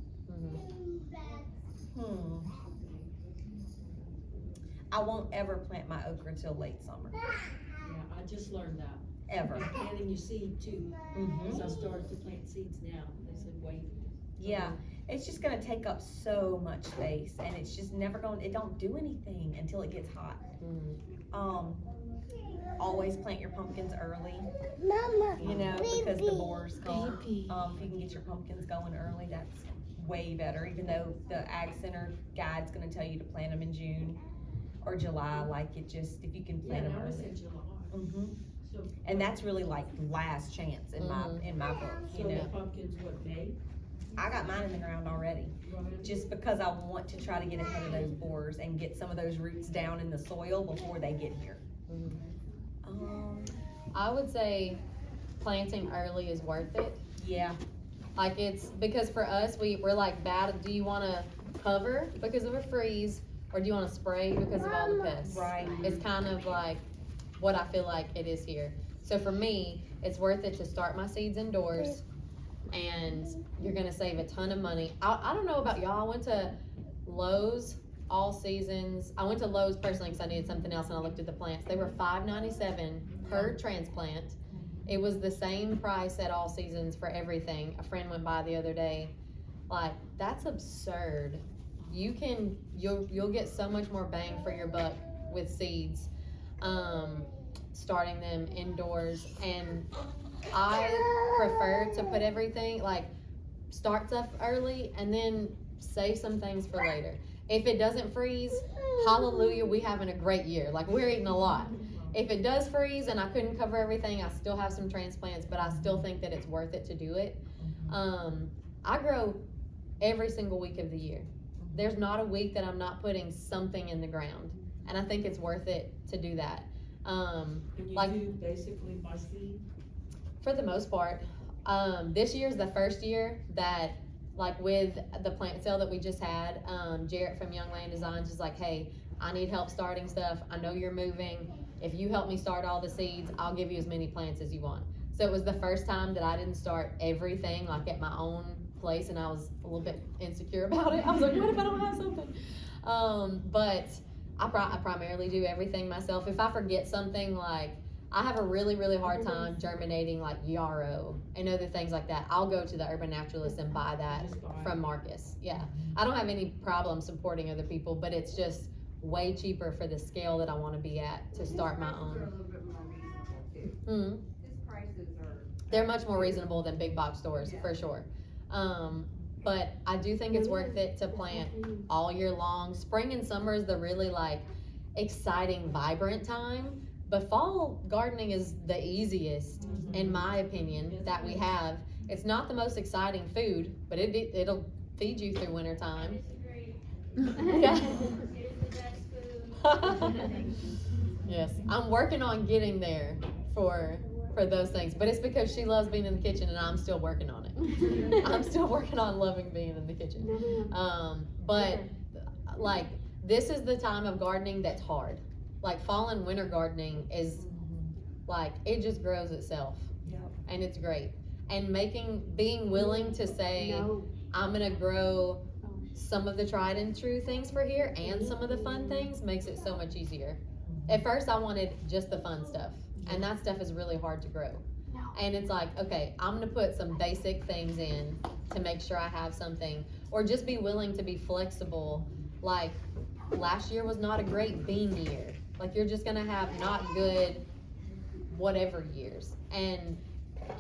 I won't ever plant my okra till late summer. Yeah, I just learned that. Ever. And planting your seed too. So I started to plant seeds now. They said wait. Yeah, it's just gonna take up so much space, and it's just never going, it don't do anything until it gets hot. Always plant your pumpkins early, you know, because the borers come. If you can get your pumpkins going early, that's way better, even though the Ag Center guide's gonna tell you to plant them in June or July, like it just, if you can plant them early. In July. So, And that's really like last chance in my book, you so know. the pumpkins, what, May? I got mine in the ground already, just because I want to try to get ahead of those borers and get some of those roots down in the soil before they get here. I would say planting early is worth it. Yeah. Like it's, because for us, we're like bad, do you wanna cover because of a freeze, or do you wanna spray because of all the pests? Right. It's kind of like what I feel like it is here. So for me, it's worth it to start my seeds indoors, and you're gonna save a ton of money. I don't know about y'all, I went to Lowe's all seasons. I went to Lowe's personally because I needed something else, and I looked at the plants. They were $5.97 per transplant. It was the same price at All Seasons for everything. A friend went by the other day. Like, that's absurd. You'll get so much more bang for your buck with seeds, starting them indoors. And I prefer to put everything, like, start stuff early and then save some things for later. If it doesn't freeze, hallelujah, we having a great year. Like, we're eating a lot. If it does freeze and I couldn't cover everything, I still have some transplants, but I still think that it's worth it to do it. I grow every single week of the year. There's not a week that I'm not putting something in the ground, and I think it's worth it to do that. And you like- do basically by seed? For the most part. This year's the first year that, like with the plant sale that we just had, Jarrett from Young Land Designs is like, hey, I need help starting stuff. I know you're moving. If you help me start all the seeds, I'll give you as many plants as you want. So it was the first time that I didn't start everything like at my own place, and I was a little bit insecure about it. I was like, what if I don't have something? But I primarily do everything myself. If I forget something, like I have a really, really hard time germinating like yarrow and other things like that. I'll go to the Urban Naturalist and buy that from Marcus. Yeah, I don't have any problem supporting other people, but it's just way cheaper for the scale that I want to be at to start my own. His prices are a little bit more reasonable too. Mm-hmm. His prices are. They're much more reasonable than big box stores, for sure. But I do think it's worth it to plant all year long. Spring and summer is the really like exciting, vibrant time. But fall gardening is the easiest, in my opinion, that we have. It's not the most exciting food, but it'll feed you through winter time. Yeah. Yes, I'm working on getting there for those things, but it's because she loves being in the kitchen and I'm still working on it. I'm still working on loving being in the kitchen. But like, this is the time of gardening that's hard. Like fall and winter gardening is like, it just grows itself. Yep. And it's great. And being willing to say, I'm gonna grow some of the tried and true things for here and some of the fun things makes it so much easier. At first I wanted just the fun stuff, and that stuff is really hard to grow. And it's like, okay, I'm gonna put some basic things in to make sure I have something, or just be willing to be flexible. Like last year was not a great bean year. Like you're just gonna have not good whatever years. And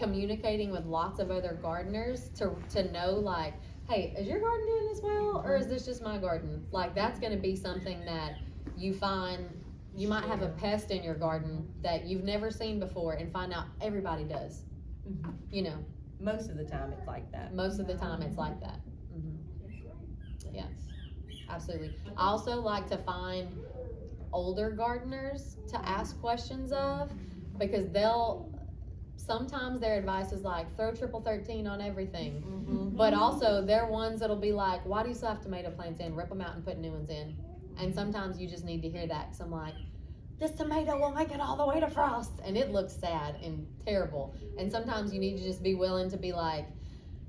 communicating with lots of other gardeners to know like, hey, is your garden doing this well, or is this just my garden? Like that's gonna be something that you find. You might have a pest in your garden that you've never seen before and find out everybody does. You know, Most of the time it's like that. most of the time it's like that. Yeah, absolutely. I also like to find older gardeners to ask questions of, because sometimes their advice is like, throw triple 13 on everything. But also they're ones that'll be like, why do you still have tomato plants in? Rip them out and put new ones in. And sometimes you just need to hear that, because I'm like, this tomato will make it all the way to frost, and it looks sad and terrible. And sometimes you need to just be willing to be like,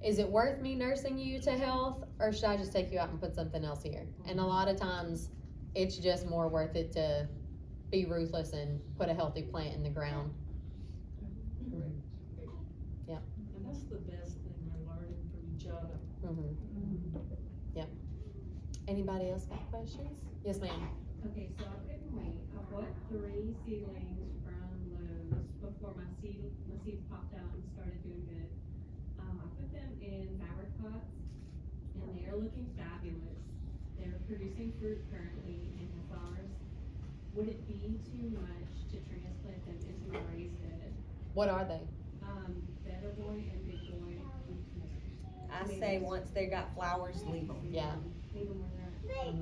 is it worth me nursing you to health, or should I just take you out and put something else here? And a lot of times it's just more worth it to be ruthless and put a healthy plant in the ground. And that's the best thing, we're learning from each other. Yeah. Anybody else got questions? Yes, ma'am. Okay, so I couldn't wait. I bought 3 seedlings from Lowe's before my seeds popped out and started doing good. I put them in fabric pots, and they are looking fabulous. They're producing fruit currently and have flowers. Would it be too much to transplant them into my raised bed? What are they? Better boy and big boy. I say once they got flowers, leave them. Yeah. Leave them where they're at.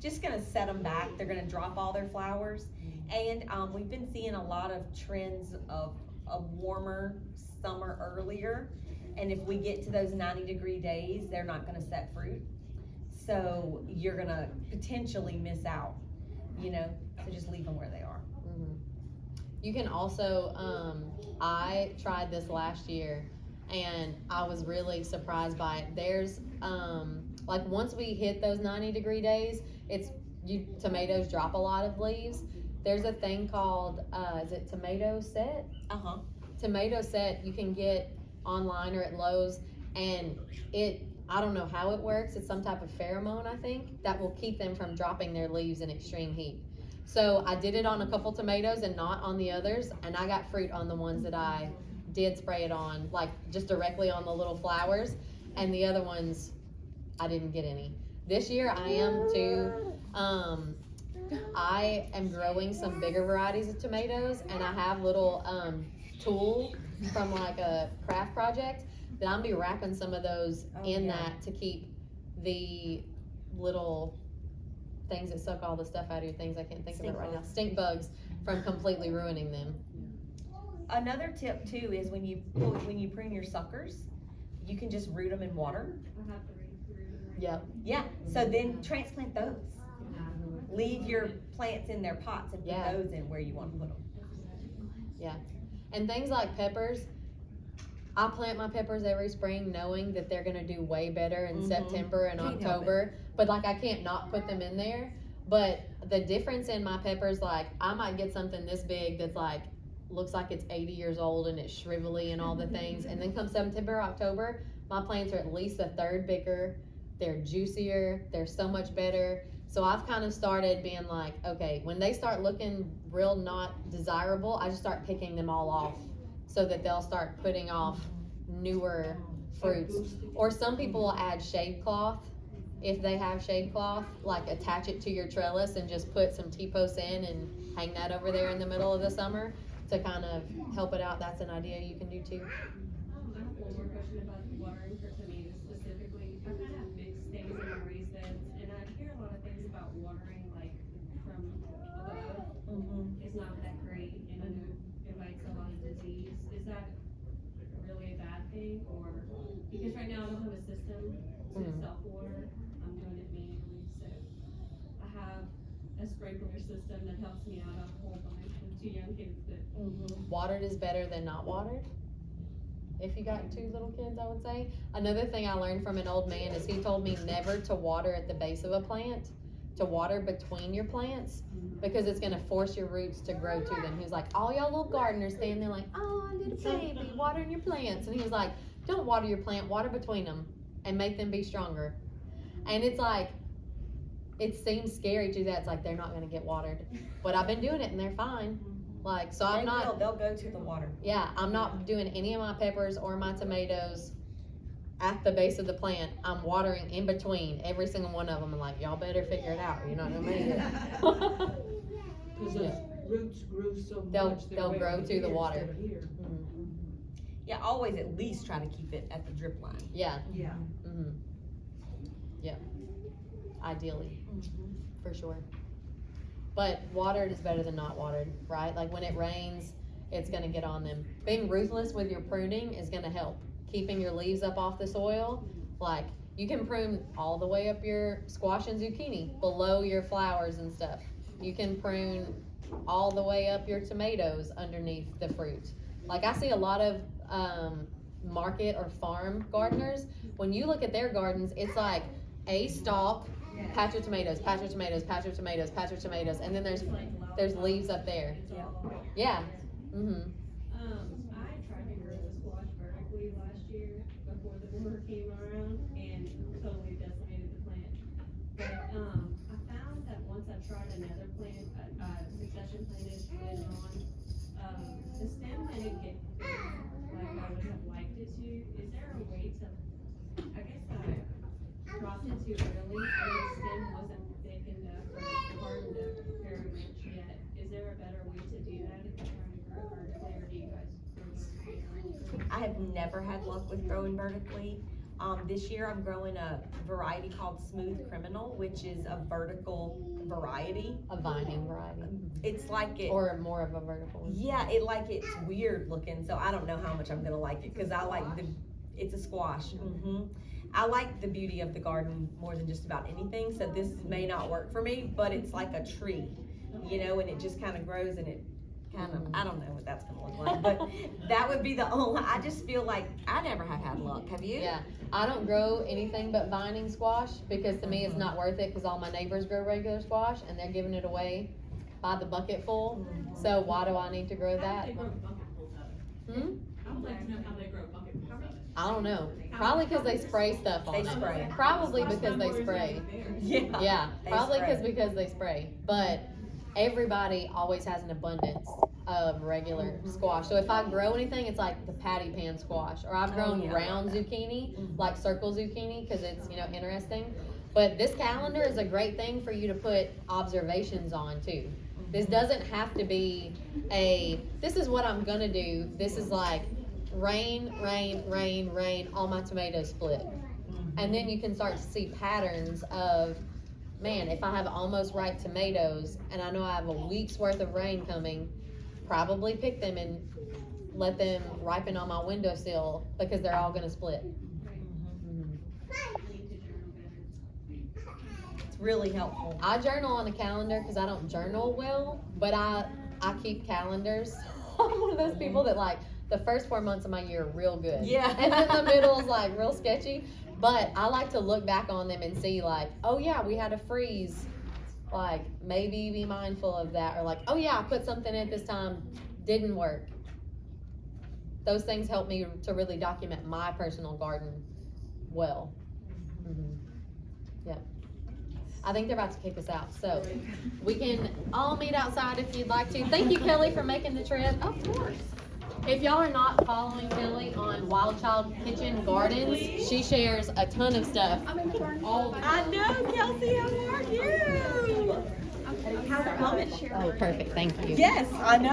Just gonna set them back. They're gonna drop all their flowers. And we've been seeing a lot of trends of a warmer summer earlier. And if we get to those 90-degree days, they're not gonna set fruit. So you're gonna potentially miss out, you know, so just leave them where they are. Mhm. You can also, I tried this last year and I was really surprised by it. There's, like once we hit those 90-degree days, tomatoes drop a lot of leaves. There's a thing called, is it tomato set? Uh-huh. Tomato set you can get online or at Lowe's, and I don't know how it works. It's some type of pheromone, I think, that will keep them from dropping their leaves in extreme heat. So I did it on a couple tomatoes and not on the others, and I got fruit on the ones that I did spray it on, like just directly on the little flowers, and the other ones I didn't get any. This year I am too. I am growing some bigger varieties of tomatoes, and I have little tool from like a craft project that I'm be wrapping some of those in that to keep the little things that suck all the stuff out of your things. I can't think of it right now. Stink bugs from completely ruining them. Another tip too is when you prune your suckers, you can just root them in water. I have to read them. Yep. Yeah, so then transplant those. Leave your plants in their pots and put those in where you want to put them. Yeah. And things like peppers, I plant my peppers every spring knowing that they're gonna do way better in September and Can't help October, but like I can't not put them in there. But the difference in my peppers, like I might get something this big that's like, looks like it's 80 years old and it's shrivelly and all the things, and then come September, October, my plants are at least a third bigger, they're juicier, they're so much better. So I've kind of started being like, okay, when they start looking real not desirable, I just start picking them all off so that they'll start putting off newer fruits. Or some people will add shade cloth. If they have shade cloth, like attach it to your trellis and just put some T-posts in and hang that over there in the middle of the summer to kind of help it out. That's an idea you can do too. I have one more question about the watering for tomatoes specifically. I kind of have mixed things in my raised beds, and I hear a lot of things about watering like from above. It's not that great, and I know it invites a lot of disease. Is that really a bad thing, or because right now I don't have a system to self-water, I'm doing it manually, so I have a sprinkler system that helps me out a whole bunch with 2 young kids, but Watered is better than not watered. If you got 2 little kids, I would say. Another thing I learned from an old man is he told me never to water at the base of a plant, to water between your plants, because it's gonna force your roots to grow to them. He was like, all y'all little gardeners stand there like, oh, little baby, watering your plants. And he was like, don't water your plant, water between them and make them be stronger. And it's like, it seems scary to that. It's like, they're not gonna get watered. But I've been doing it and they're fine. Like, so I'm not. They'll go to the water. Yeah, I'm not doing any of my peppers or my tomatoes at the base of the plant. I'm watering in between every single one of them. I'm like, y'all better figure it out. You know what I mean? Cause those roots grew so They'll much. grow to the water. Instead of here. Yeah, always at least try to keep it at the drip line. Yeah. Yeah. Mm-hmm. Yeah. Ideally, for sure. But watered is better than not watered, right? Like when it rains, it's gonna get on them. Being ruthless with your pruning is gonna help. Keeping your leaves up off the soil, like you can prune all the way up your squash and zucchini, below your flowers and stuff. You can prune all the way up your tomatoes underneath the fruit. Like I see a lot of market or farm gardeners, when you look at their gardens, it's like a stalk, patch of tomatoes, patch of tomatoes, patch of tomatoes, patch of tomatoes, and then there's leaves up there. Yeah. Mm-hmm. I tried to grow the squash vertically last year before the winter came around and totally decimated the plant. But I found that once I tried another plant, succession planted later on, the stem didn't get big like I would have liked it to. Is there a way to, I guess I dropped it too early and the stem wasn't thick enough or hard enough very much yet. Is there a better way to do that if you're trying to grow vertically, or do you guys grow vertically? I have never had luck with growing vertically. This year I'm growing a variety called Smooth Criminal, which is a vertical variety. A vining variety. It's like it. Or more of a vertical one. Yeah, it's weird looking, so I don't know how much I'm gonna like it, cause I like the It's a squash. I like the beauty of the garden more than just about anything, so this may not work for me, but it's like a tree, you know, and it just kind of grows and it kind of, I don't know what that's gonna look like, but that would be the only, I just feel like I never have had luck. Have you? Yeah, I don't grow anything but vining squash because to me it's not worth it because all my neighbors grow regular squash and they're giving it away by the bucket full. So why do I need to grow that? How do they grow bucketfuls of it? I would like to know how they grow bucketfuls of it. I don't know. Probably because they spray stuff on They it. spray. Probably Squash because they numbers spray. are there. Yeah. Yeah, They probably spray. because they spray. But everybody always has an abundance of regular squash. So if I grow anything, it's like the patty pan squash, or I've grown yeah, I round love that. zucchini, like circle zucchini, because it's, you know, interesting. But this calendar is a great thing for you to put observations on too. This doesn't have to be this is what I'm gonna do. This is like rain, rain, rain, rain, all my tomatoes split. And then you can start to see patterns of, man, if I have almost ripe tomatoes and I know I have a week's worth of rain coming, probably pick them and let them ripen on my windowsill because they're all gonna split. It's really helpful. I journal on a calendar because I don't journal well, but I keep calendars. I'm one of those people that like the first 4 months of my year are real good. Yeah. And then the middle is like real sketchy. But I like to look back on them and see like, oh yeah, we had a freeze. Like maybe be mindful of that, or like, oh yeah, I put something in at this time, didn't work. Those things help me to really document my personal garden well. Yep. I think they're about to kick us out, so we can all meet outside if you'd like to. Thank you, Kelly, for making the trip. Of course. If y'all are not following Kelly on Wild Child Kitchen Gardens, she shares a ton of stuff all the time. I know, Kelsey, how are you? How's your comment? Oh, perfect, thank you. Yes, I know.